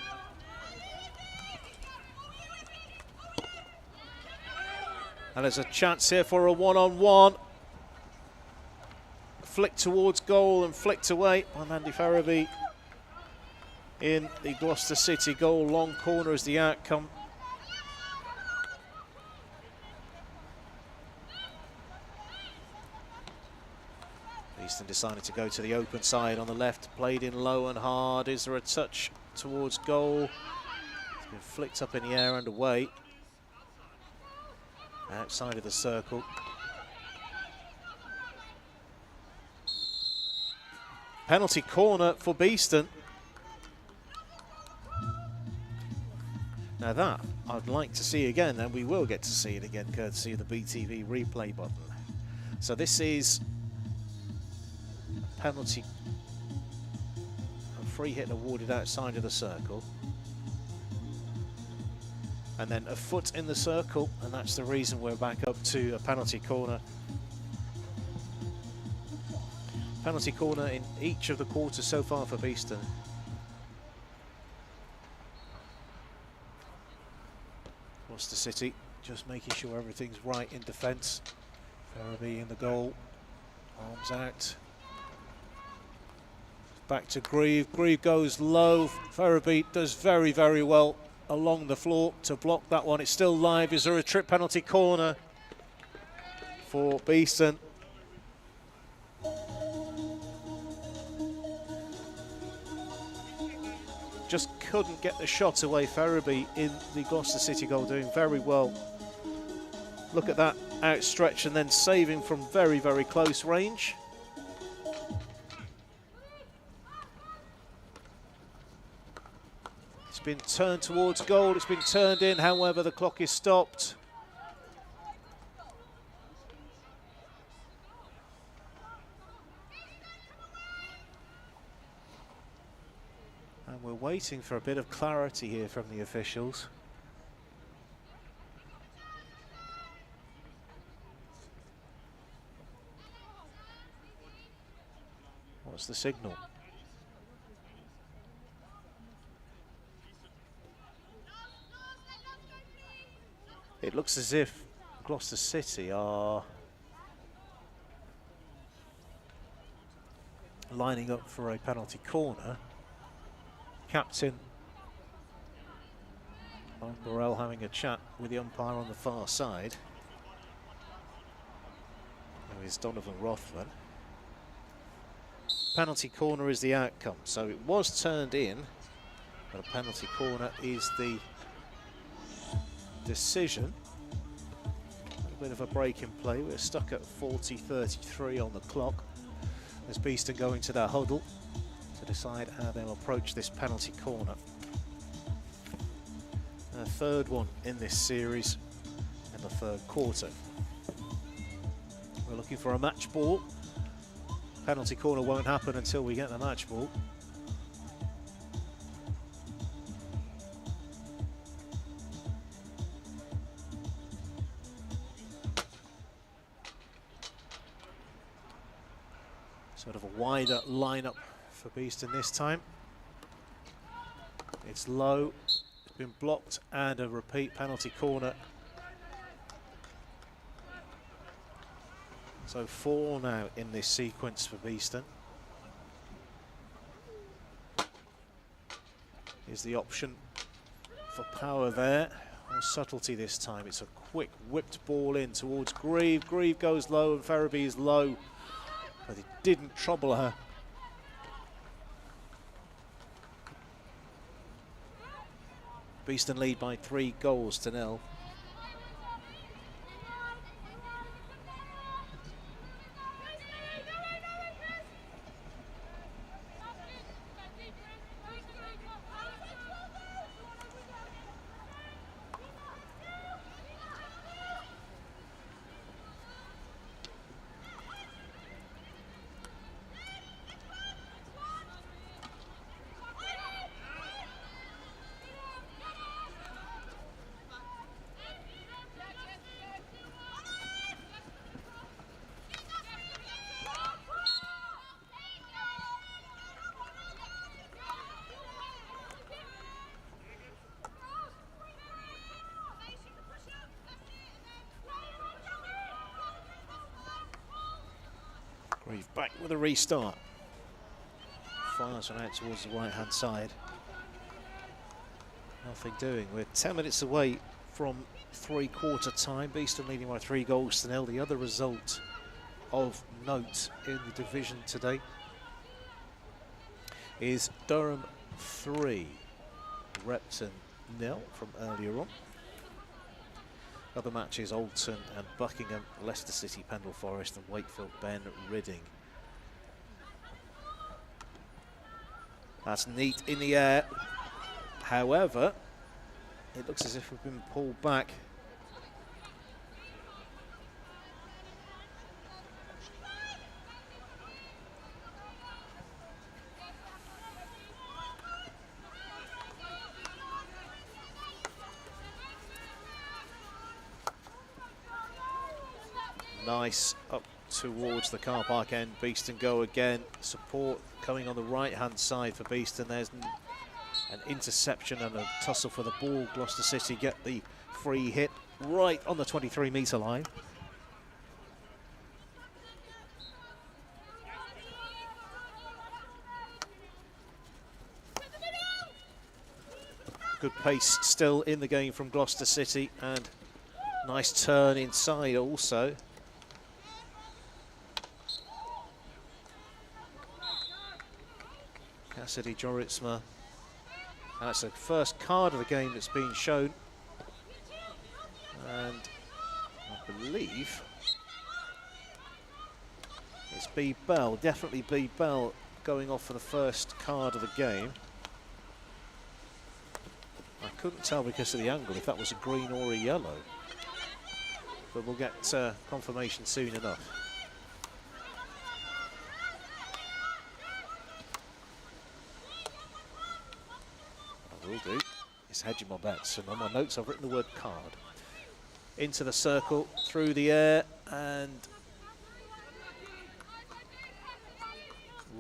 Speaker 1: And there's a chance here for a one-on-one. Flick towards goal and flicked away by Mandy Farabee in the Gloucester City goal. Long corner is the outcome. Beeston decided to go to the open side on the left, played in low and hard. Is there a touch towards goal? It's been flicked up in the air and away. Outside of the circle. Penalty corner for Beeston. Now that I'd like to see again, and we will get to see it again courtesy of the BTV replay button. So this is penalty, a free hit awarded outside of the circle, and then a foot in the circle, and that's the reason we're back up to a penalty corner. Penalty corner in each of the quarters so far for Beeston. Gloucester City just making sure everything's right in defence. Farabee in the goal, arms out. Back to Grieve. Grieve goes low. Ferrabeat does very, very well along the floor to block that one. It's still live. Is there a trip penalty corner for Beeston? Just couldn't get the shot away. Ferrabeat in the Gloucester City goal doing very well. Look at that outstretch and then saving from very, very close range. It's been turned towards goal, it's been turned in, however the clock is stopped. And we're waiting for a bit of clarity here from the officials. What's the signal? It looks as if Gloucester City are lining up for a penalty corner. Captain Burrell having a chat with the umpire on the far side, who is Donovan Rothman. Penalty corner is the outcome, so it was turned in, but a penalty corner is the decision. A little bit of a break in play. We're stuck at 40:33 on the clock as Beeston go into their huddle to decide how they'll approach this penalty corner. A third one in this series in the third quarter. We're looking for a match ball. Penalty corner won't happen until we get the match ball. Sort of a wider lineup for Beeston this time. It's low, it's been blocked, and a repeat penalty corner. So 4 now in this sequence for Beeston. Is the option for power there, or subtlety this time? It's a quick whipped ball in towards Grieve. Grieve goes low and Ferrabeat is low, but it didn't trouble her. Beeston lead by 3-0. Grieve back with a restart. Fires one out towards the right-hand side. Nothing doing. We're 10 minutes away from three-quarter time. Beeston leading by 3-0. The other result of note in the division today is Durham 3, Repton 0 from earlier on. Other matches, Alton and Buckingham, Leicester City, Pendle Forest, and Wakefield, Ben, Reading. That's neat in the air. However, it looks as if we've been pulled back. Nice up towards the car park end. Beeston go again. Support coming on the right-hand side for Beeston. There's an interception and a tussle for the ball. Gloucester City get the free hit right on the 23-metre line. Good pace still in the game from Gloucester City, and nice turn inside also. Cassidy Joritsma. That's the first card of the game that's been shown. And I believe it's B. Bell, definitely B. Bell going off for the first card of the game. I couldn't tell because of the angle if that was a green or a yellow. But we'll get confirmation soon enough. I will do. It's hedging my bets, and on my notes I've written the word card. Into the circle, through the air, and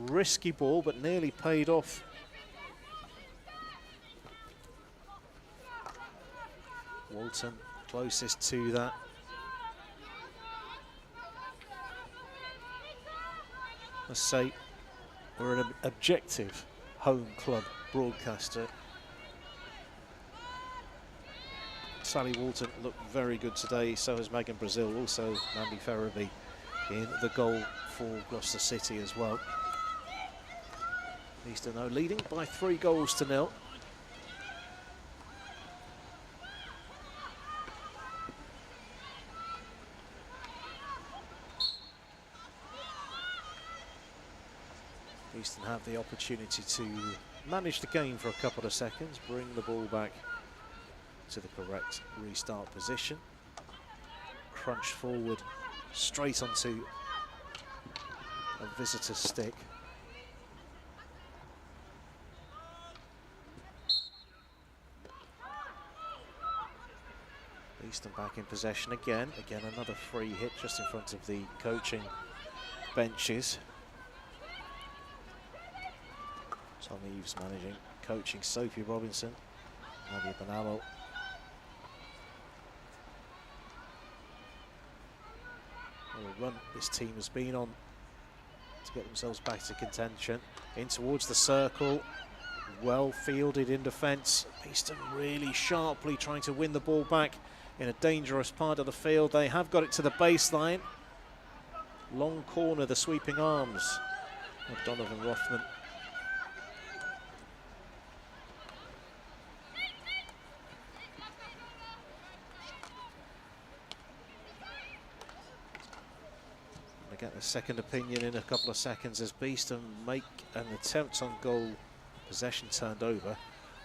Speaker 1: risky ball, but nearly paid off. Walton closest to that. Let's say we're an objective home club broadcaster. Sally Walton looked very good today, so has Megan Brazil, also Mandy Ferraby in the goal for Gloucester City as well. Beeston now leading by 3 goals to 0. Beeston have the opportunity to manage the game for a couple of seconds, bring the ball back to the correct restart position. Crunch forward straight onto a visitor's stick. Beeston back in possession again. Again, another free hit just in front of the coaching benches. Tom Eves managing, coaching Sophie Robinson, Nadia Benalo. What a run this team has been on to get themselves back to contention. In towards the circle, well fielded in defence. Beeston really sharply trying to win the ball back in a dangerous part of the field. They have got it to the baseline. Long corner, the sweeping arms of Donovan Rothman. I get a second opinion in a couple of seconds as Beeston make an attempt on goal. Possession turned over.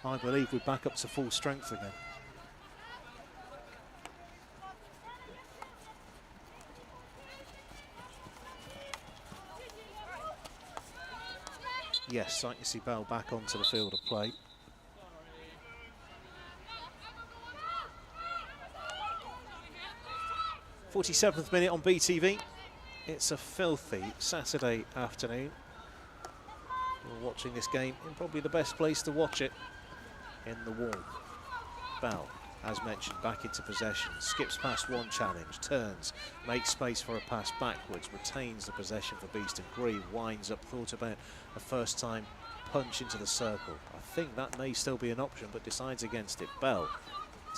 Speaker 1: I believe we're back up to full strength again. Yes, I can see Bell back onto the field of play. '47th minute on BTV. It's a filthy Saturday afternoon. We're watching this game in probably the best place to watch it, in the warm. Bell, as mentioned, back into possession, skips past one challenge, turns, makes space for a pass backwards, retains the possession for Beeston. Grieve winds up, thought about a first time punch into the circle. I think that may still be an option, but decides against it. Bell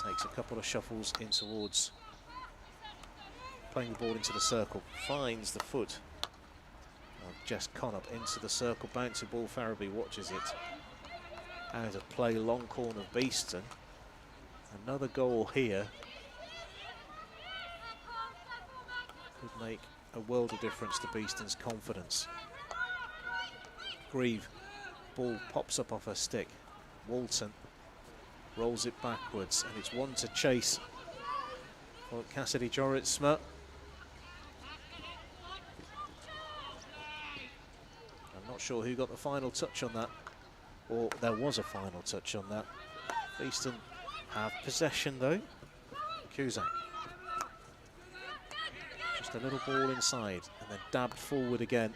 Speaker 1: takes a couple of shuffles in towards playing the ball into the circle, finds the foot of Jess Conop into the circle, bouncing ball. Farabee watches it out of play, long corner of Beeston. Another goal here could make a world of difference to Beeston's confidence. Grieve, ball pops up off her stick. Walton rolls it backwards, and it's one to chase for Cassidy Joritsma. I'm not sure who got the final touch on that, or there was a final touch on that. Beeston have possession though. Cusack. Just a little ball inside and then dabbed forward again.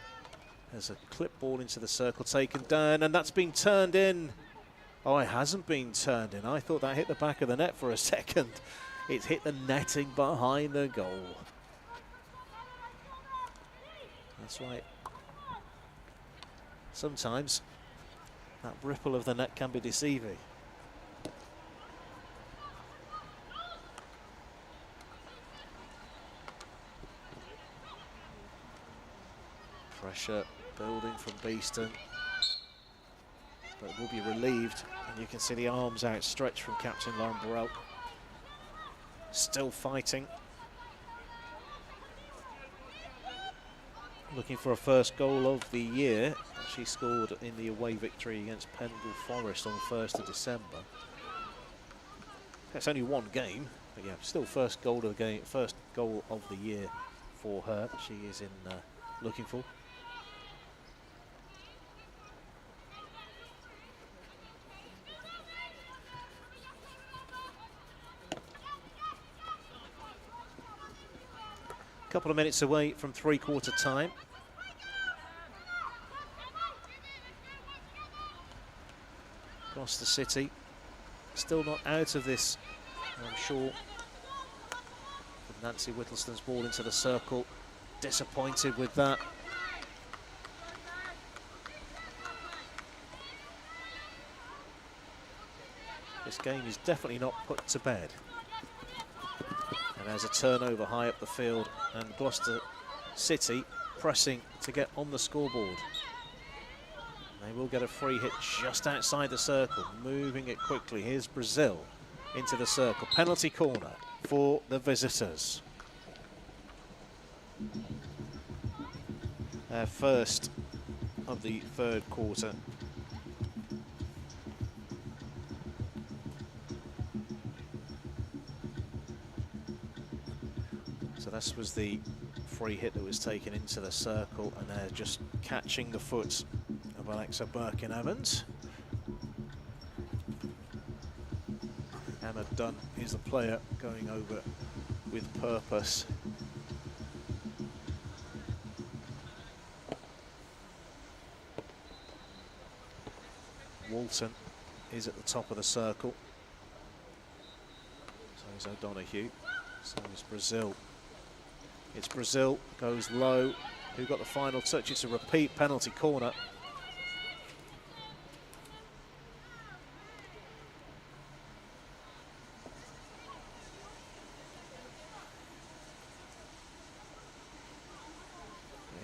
Speaker 1: There's a clip ball into the circle, taken down, and that's been turned in. Oh, it hasn't been turned in. I thought that hit the back of the net for a second. It's hit the netting behind the goal. That's right. Sometimes that ripple of the net can be deceiving. Pressure building from Beeston, but will be relieved, and you can see the arms outstretched from captain Lauren Burrell. Still fighting. Looking for a first goal of the year. She scored in the away victory against Pendle Forest on the 1st of December. That's only one game, but yeah, still first goal of the game, first goal of the year for her. She is in looking for. Couple of minutes away from three-quarter time. Gloucester City still not out of this, I'm sure. Nancy Whittleston's ball into the circle. Disappointed with that. This game is definitely not put to bed. And there's a turnover high up the field, and Gloucester City pressing to get on the scoreboard. They will get a free hit just outside the circle, moving it quickly. Here's Brazil into the circle. Penalty corner for the visitors. Their first of the third quarter. So this was the free hit that was taken into the circle, and they're just catching the foot of Alexa Birkin-Evans. Emma Dunn is the player going over with purpose. Walton is at the top of the circle. So is O'Donoghue. So is Brazil. It's Brazil, goes low. Who got the final touch? It's a repeat penalty corner.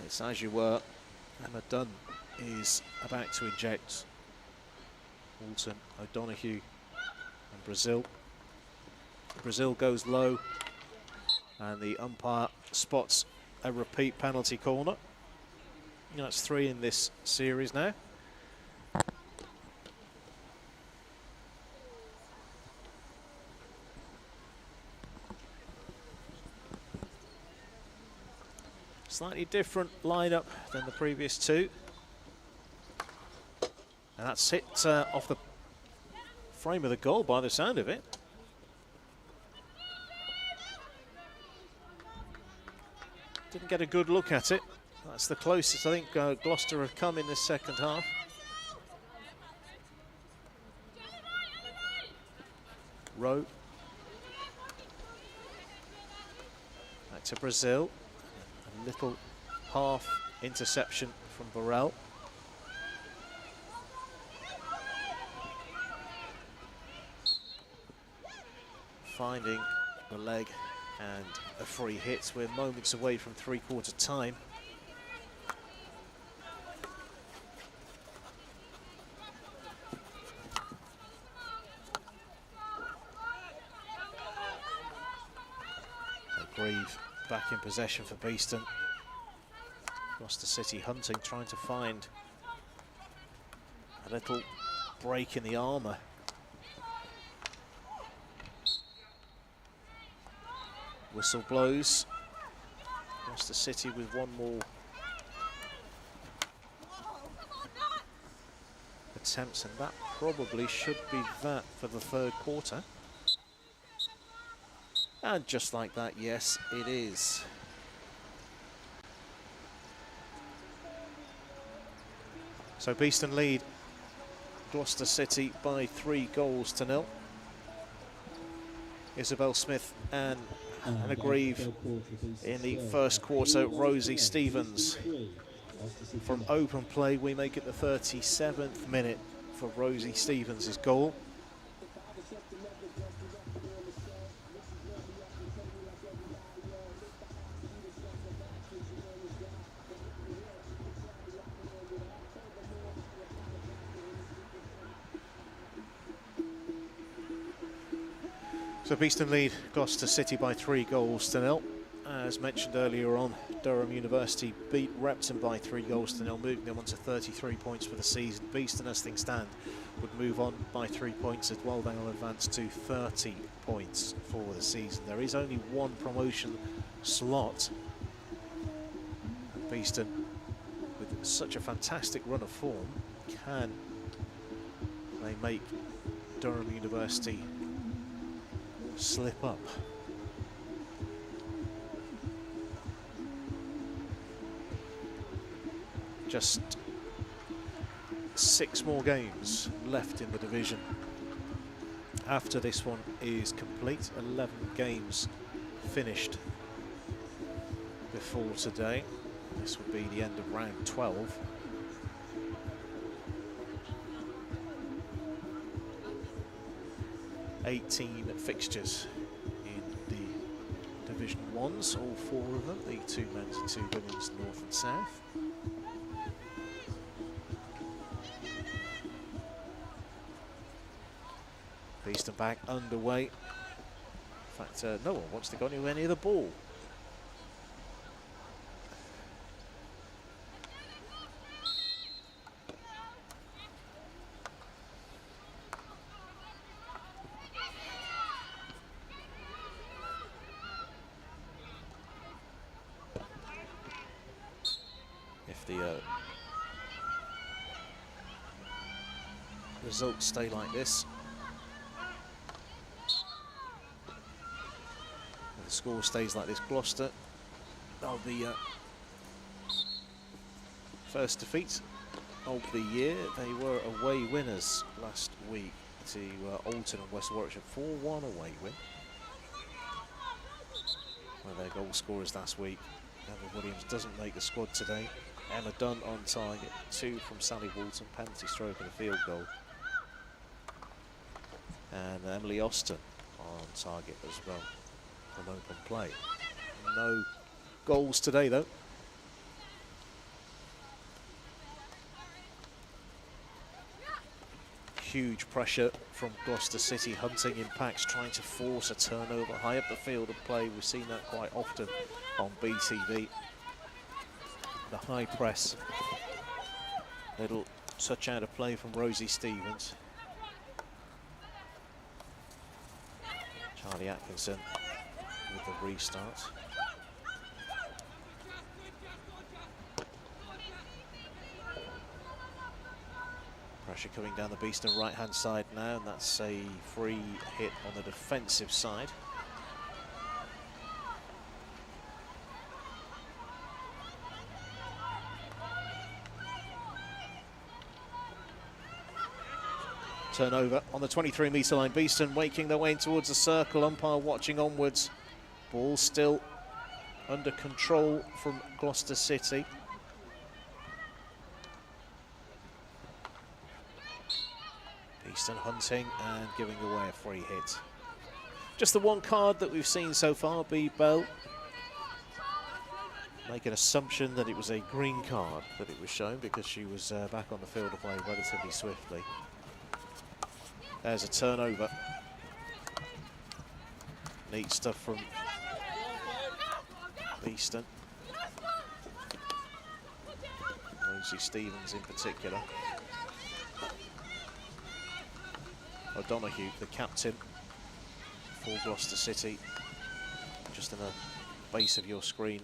Speaker 1: It's as you were. Emma Dunn is about to inject. Walton, O'Donoghue and Brazil. Brazil goes low, and the umpire spots a repeat penalty corner. That's 3 in this series now. Slightly different lineup than the previous two. And that's hit off the frame of the goal by the sound of it. Didn't get a good look at it. That's the closest I think Gloucester have come in this second half. Rowe. Back to Brazil. A little half interception from Burrell. Finding the leg and a free hit. We're moments away from three-quarter time. Grieve back in possession for Beeston. Gloucester City hunting, trying to find a little break in the armour. Whistle blows. Gloucester City with one more attempts, and that probably should be that for the third quarter. And just like that, yes, it is. So Beeston lead Gloucester City by 3-0. Isabel Smith and Anna Grieve in the first quarter. Rosie Stevens from open play. We make it the 37th minute for Rosie Stevens' goal. So Beeston lead Gloucester City by 3-0. As mentioned earlier on, Durham University beat Repton by 3-0, moving them on to 33 points for the season. Beeston, as things stand, would move on by 3 points as well. They'll advance to 30 points for the season. There is only one promotion slot. Beeston, with such a fantastic run of form, can they make Durham University slip up? Just 6 more games left in the division. After this one is complete, 11 games finished before today. This would be the end of round 12. (18) fixtures in the Division 1s, all 4 of them, the 2 men's and 2 women's, north and south. Beeston back underway. In fact, no one wants to go anywhere near the ball. If the results stay like this, and the score stays like this, Gloucester, they'll be first defeat of the year. They were away winners last week to Alton and West Warwickshire, 4-1 away win. One of their goal scorers last week, Emma Williams, doesn't make the squad today. Emma Dunn on target, 2 from Sally Walton, penalty stroke and a field goal. And Emily Austin on target as well from open play. No goals today though. Huge pressure from Gloucester City, hunting in packs, trying to force a turnover high up the field of play. We've seen that quite often on BTV. The high press. Little touch out of play from Rosie Stevens. Charlie Atkinson with the restart. Pressure coming down the Beeston right-hand side now, and that's a free hit on the defensive side. Turnover on the 23-metre line. Beeston making their way in towards the circle. Umpire watching onwards. Ball still under control from Gloucester City. Beeston hunting and giving away a free hit. Just the one card that we've seen so far. B. Bell make an assumption that it was a green card that it was shown because she was back on the field of play relatively swiftly. There's a turnover. Neat stuff from Beeston. Rosie Stevens in particular. O'Donoghue, the captain for Gloucester City, just in the base of your screen.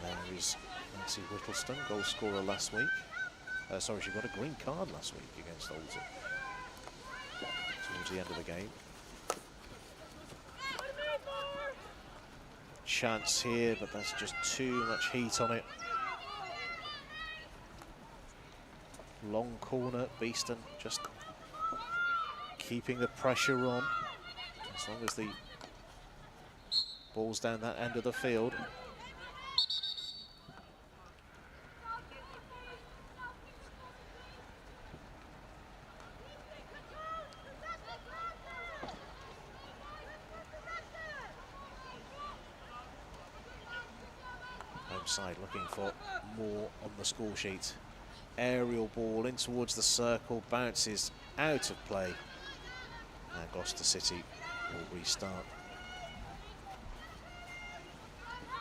Speaker 1: There is Nancy Whittleston, goal scorer last week. Sorry, she got a green card last week against Alton towards the end of the game. Chance here, but that's just too much heat on it. Long corner, Beeston just keeping the pressure on. As long as the ball's down that end of the field. Home side looking for more on the score sheet. aerial ball in towards the circle, bounces out of play, and Gloucester City will restart.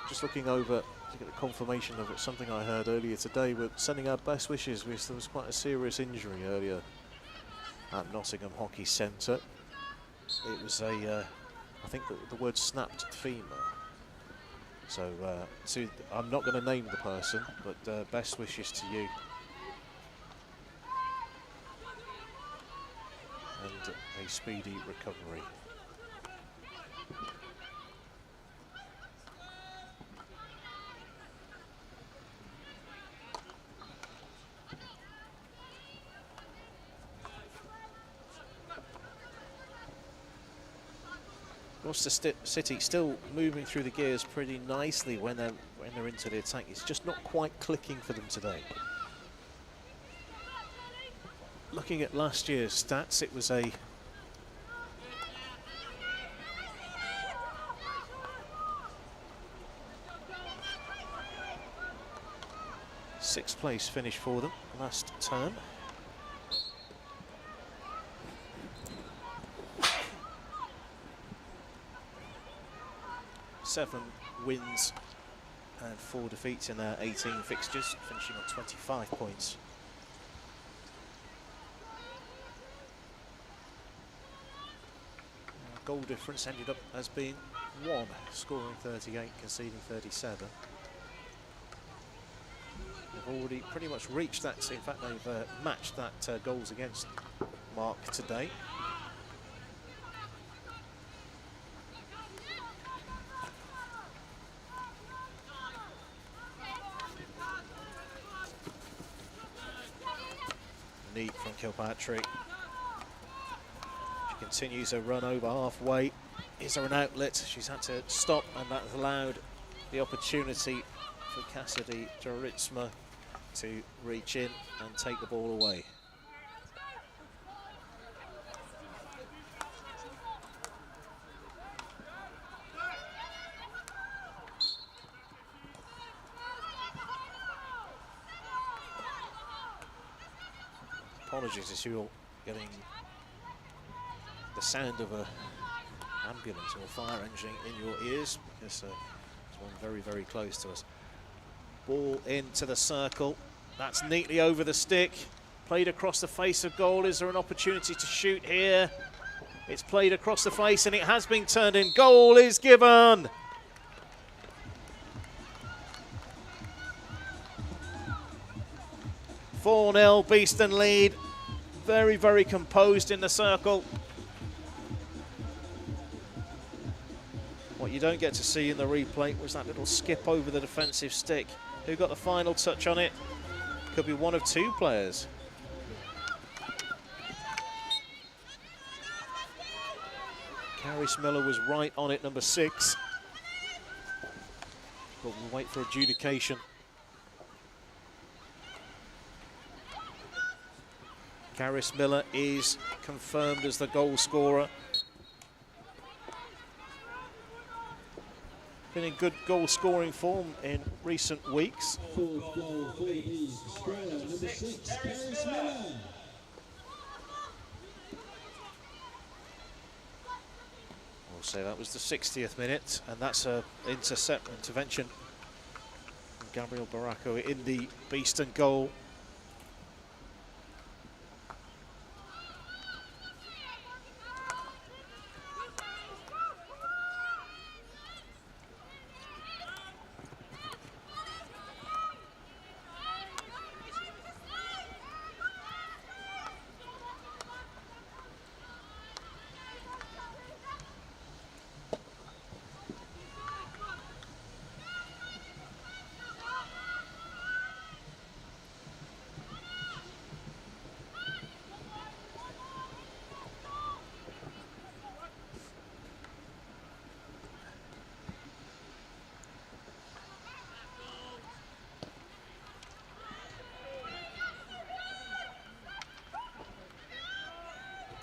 Speaker 1: Just looking over to get the confirmation of it, something I heard earlier today. We're sending our best wishes because there was quite a serious injury earlier at Nottingham Hockey Centre. It was a, I think the word snapped femur. So I'm not going to name the person, but best wishes to you. And a speedy recovery. Gloucester City still moving through the gears pretty nicely when they're into the attack. It's just not quite clicking for them today. Looking at last year's stats, it was a sixth place finish for them last term. Seven wins and 4 defeats in their 18 fixtures, finishing on 25 points. Goal difference ended up as being 1, scoring 38, conceding 37. They've already pretty much reached that. In fact, they've matched that goals against mark today. Neat from Kilpatrick. She continues her run over halfway. Is there an outlet? She's had to stop, and that has allowed the opportunity for Cassidy Jaritsma to reach in and take the ball away. Apologies if you're getting the sound of an ambulance or a fire engine in your ears, because there's one very, very close to us. Ball into the circle. That's neatly over the stick. Played across the face of goal. Is there an opportunity to shoot here? It's played across the face and it has been turned in. Goal is given. (4-0) Beeston lead. Very, very composed in the circle. What you don't get to see in the replay was that little skip over the defensive stick. Who got the final touch on it? Could be one of 2 players. Caris Miller was right on it, number 6. But we'll wait for adjudication. Caris Miller is confirmed as the goal scorer. Been in good goal scoring form in recent weeks.
Speaker 2: Fourth goal for the Bees, scorer number 6, Caris Miller.
Speaker 1: We'll say that was the 60th minute, and that's an intervention from Gabriel Baracco in the Beeston goal.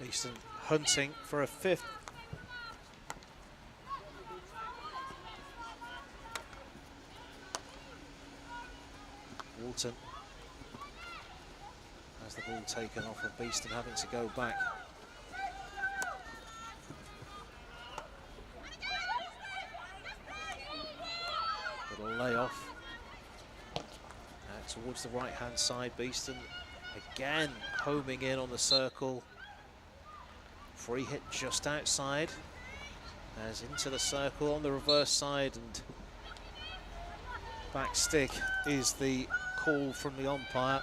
Speaker 1: Beeston hunting for a 5th. Walton Has the ball taken off of Beeston, having to go back. Little layoff. Towards the right-hand side, Beeston again homing in on the circle. Free hit just outside. As into the circle on the reverse side, and back stick is the call from the umpire.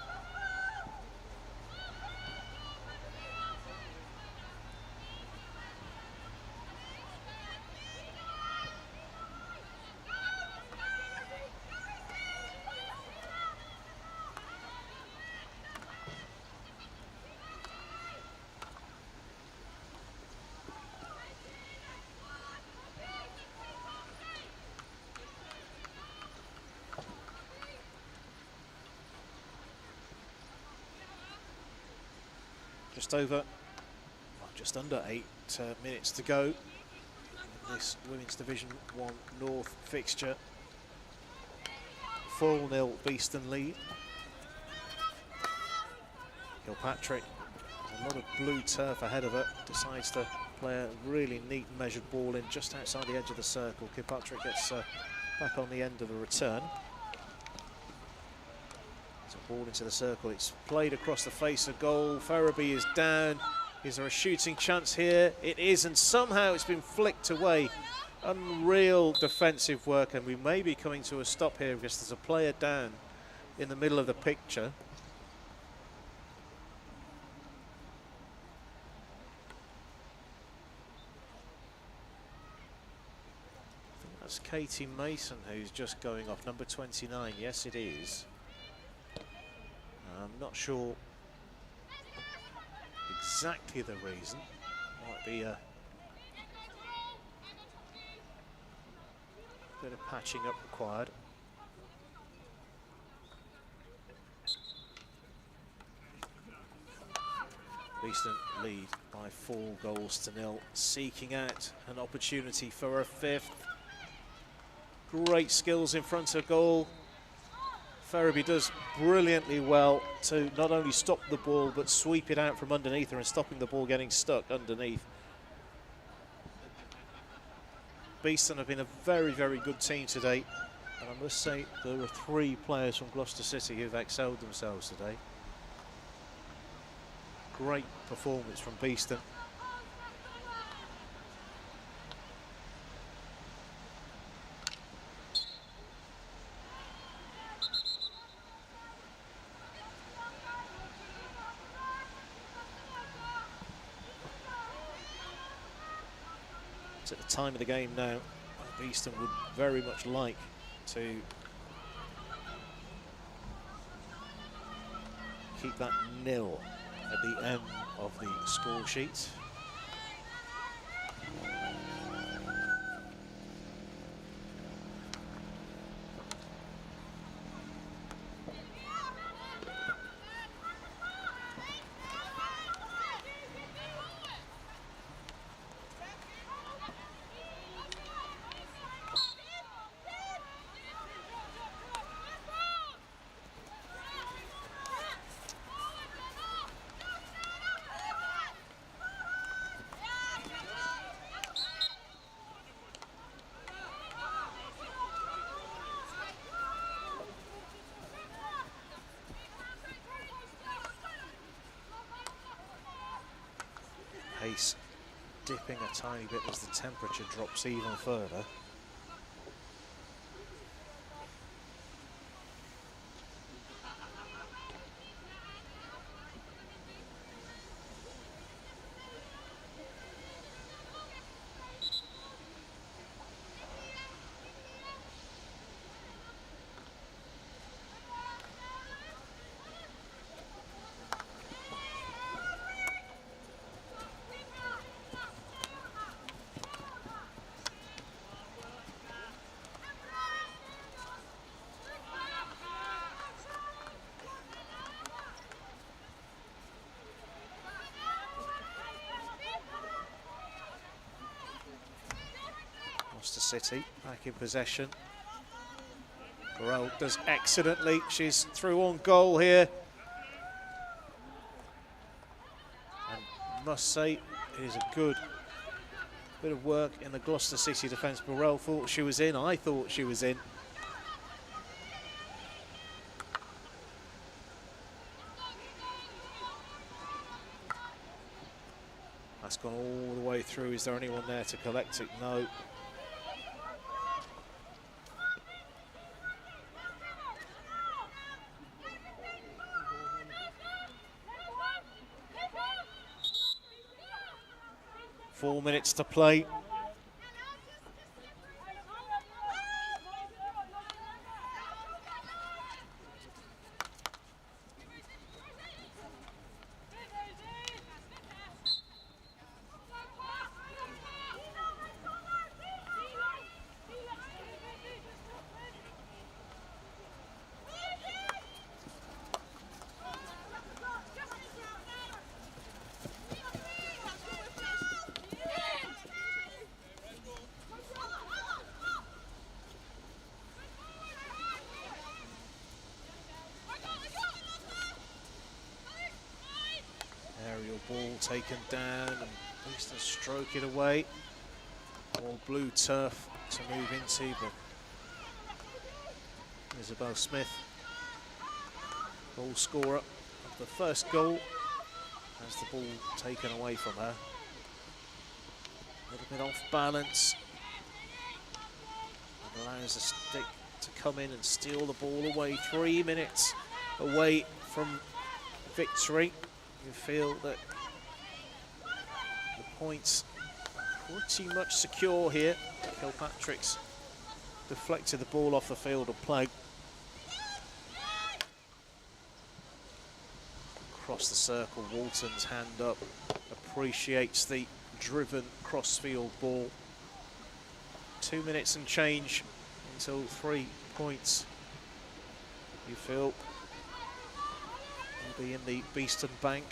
Speaker 1: Just under 8 minutes to go in this Women's Division 1 North fixture. 4-0 Beeston lead. Kilpatrick, a lot of blue turf ahead of her, decides to play a really neat measured ball in just outside the edge of the circle. Kilpatrick gets back on the end of the return. Ball into the circle, it's played across the face of goal. Ferraby is down. Is there a shooting chance here? It is, and somehow it's been flicked away. Unreal defensive work, and we may be coming to a stop here because there's a player down in the middle of the picture. I think that's Katie Mason who's just going off, number 29. Yes, it is. I'm not sure exactly the reason. Might be a bit of patching up required. Beeston lead by 4-0, seeking out an opportunity for a 5th. Great skills in front of goal. Ferraby does brilliantly well to not only stop the ball but sweep it out from underneath her and stopping the ball getting stuck underneath. Beeston have been a very, very good team today, and I must say there are 3 players from Gloucester City who've excelled themselves today. Great performance from Beeston. At the time of the game now, Beeston would very much like to keep that 0 at the end of the score sheet. Pace dipping a tiny bit as the temperature drops even further. Gloucester City back in possession. Burrell does excellently. She's through on goal here. must say it is a good bit of work in the Gloucester City defence. Burrell thought she was in, I thought she was in. That's gone all the way through. Is there anyone there to collect it? No. Four minutes to play. Ball taken down and Beeston stroke it away. More blue turf to move into, but Isabel Smith, goal scorer of the first goal, has the ball taken away from her. A little bit off balance. And allows the stick to come in and steal the ball away. 3 minutes away from victory. You feel that the points are pretty much secure here. Kilpatrick's deflected the ball off the field of play. Across the circle, Walton's hand up, appreciates the driven crossfield ball. 2 minutes and change until 3 points. You feel will be in the Beeston bank.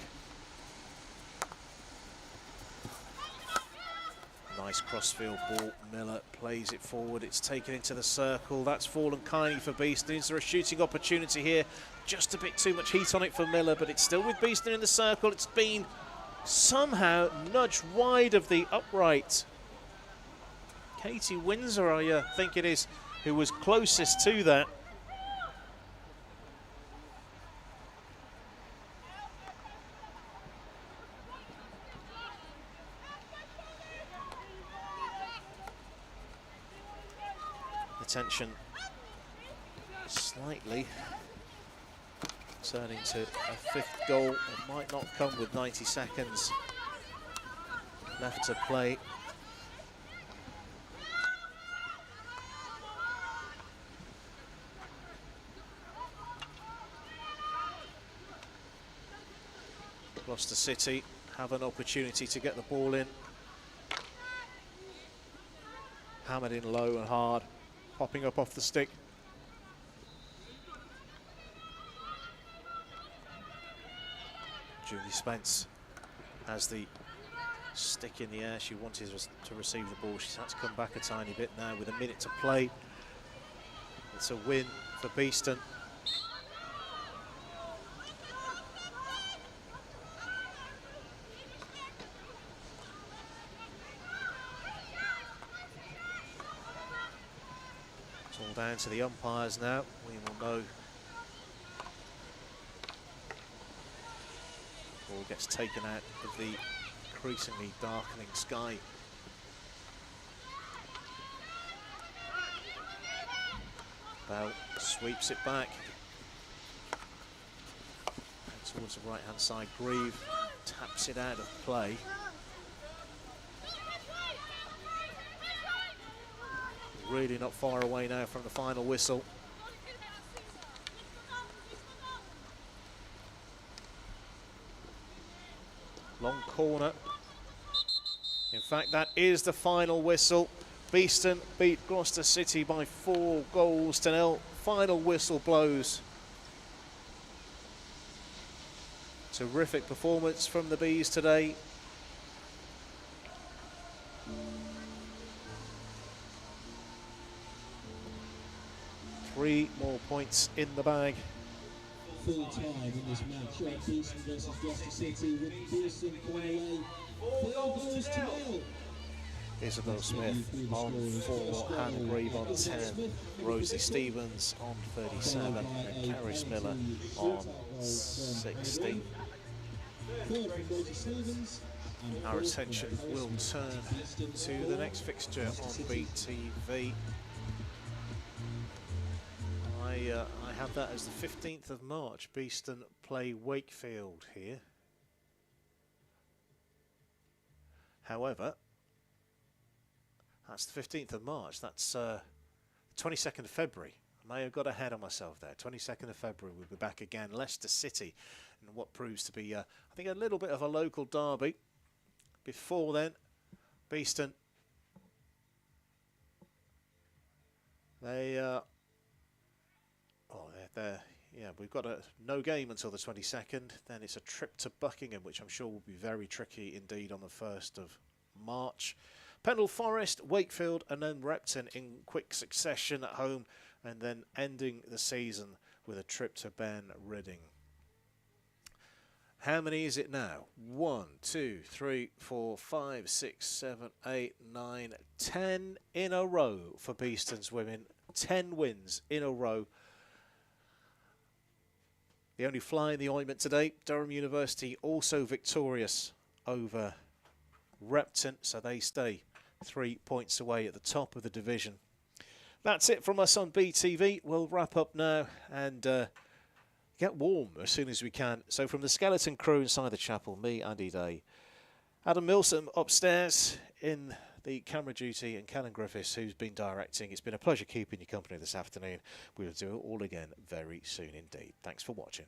Speaker 1: Nice crossfield ball. Miller plays it forward. It's taken into the circle. That's fallen kindly for Beeston. Is there a shooting opportunity here? Just a bit too much heat on it for Miller, but it's still with Beeston in the circle. It's been somehow nudged wide of the upright. Katie Windsor, I think it is, who was closest to that. Attention slightly turning to a fifth goal. It might not come with 90 seconds left to play. Gloucester City have an opportunity to get the ball in. Hammered in low and hard. Popping up off the stick. Julie Spence has the stick in the air. She wanted to receive the ball. She's had to come back a tiny bit now with a minute to play. It's a win for Beeston. Down to the umpires now. We will know. Ball gets taken out of the increasingly darkening sky. Bell sweeps it back. And towards the right hand side, Grieve taps it out of play. Really not far away now from the final whistle. Long corner. In fact, that is the final whistle. Beeston beat Gloucester City by 4 goals to 0. Final whistle blows. Terrific performance from the Bees today. Three more points in the bag.
Speaker 2: full time in this match. Beeston versus Gloucester City, with Beeston coming away 4 goals to 0.
Speaker 1: Isabel Smith on 4, Hannah Grieve on 10, Rosie Stevens on 37, and Caris Miller on 16. Our attention will turn to the next fixture on BTV. I have that as the 15th of March. Beeston play Wakefield here. However, that's the 15th of March. That's 22nd of February. I may have got ahead of myself there. 22nd of February, we'll be back again. Leicester City, in what proves to be, I think, a little bit of a local derby. Before then, Beeston, yeah, we've got no game until the 22nd. Then it's a trip to Buckingham, which I'm sure will be very tricky indeed on the 1st of March. Pendle Forest, Wakefield, and then Repton in quick succession at home, and then ending the season with a trip to Ben Reading. How many is it now? 1, 2, 3, 4, 5, 6, 7, 8, 9, 10 in a row for Beeston's women. 10 wins in a row. The only fly in the ointment today, Durham University also victorious over Repton, so they stay 3 points away at the top of the division. That's it from us on BTV. We'll wrap up now and get warm as soon as we can. So from the skeleton crew inside the chapel, me, Andy Day, Adam Milsom upstairs in the camera duty, and Callan Griffiths, who's been directing. It's been a pleasure keeping you company this afternoon. We'll do it all again very soon indeed. Thanks for watching.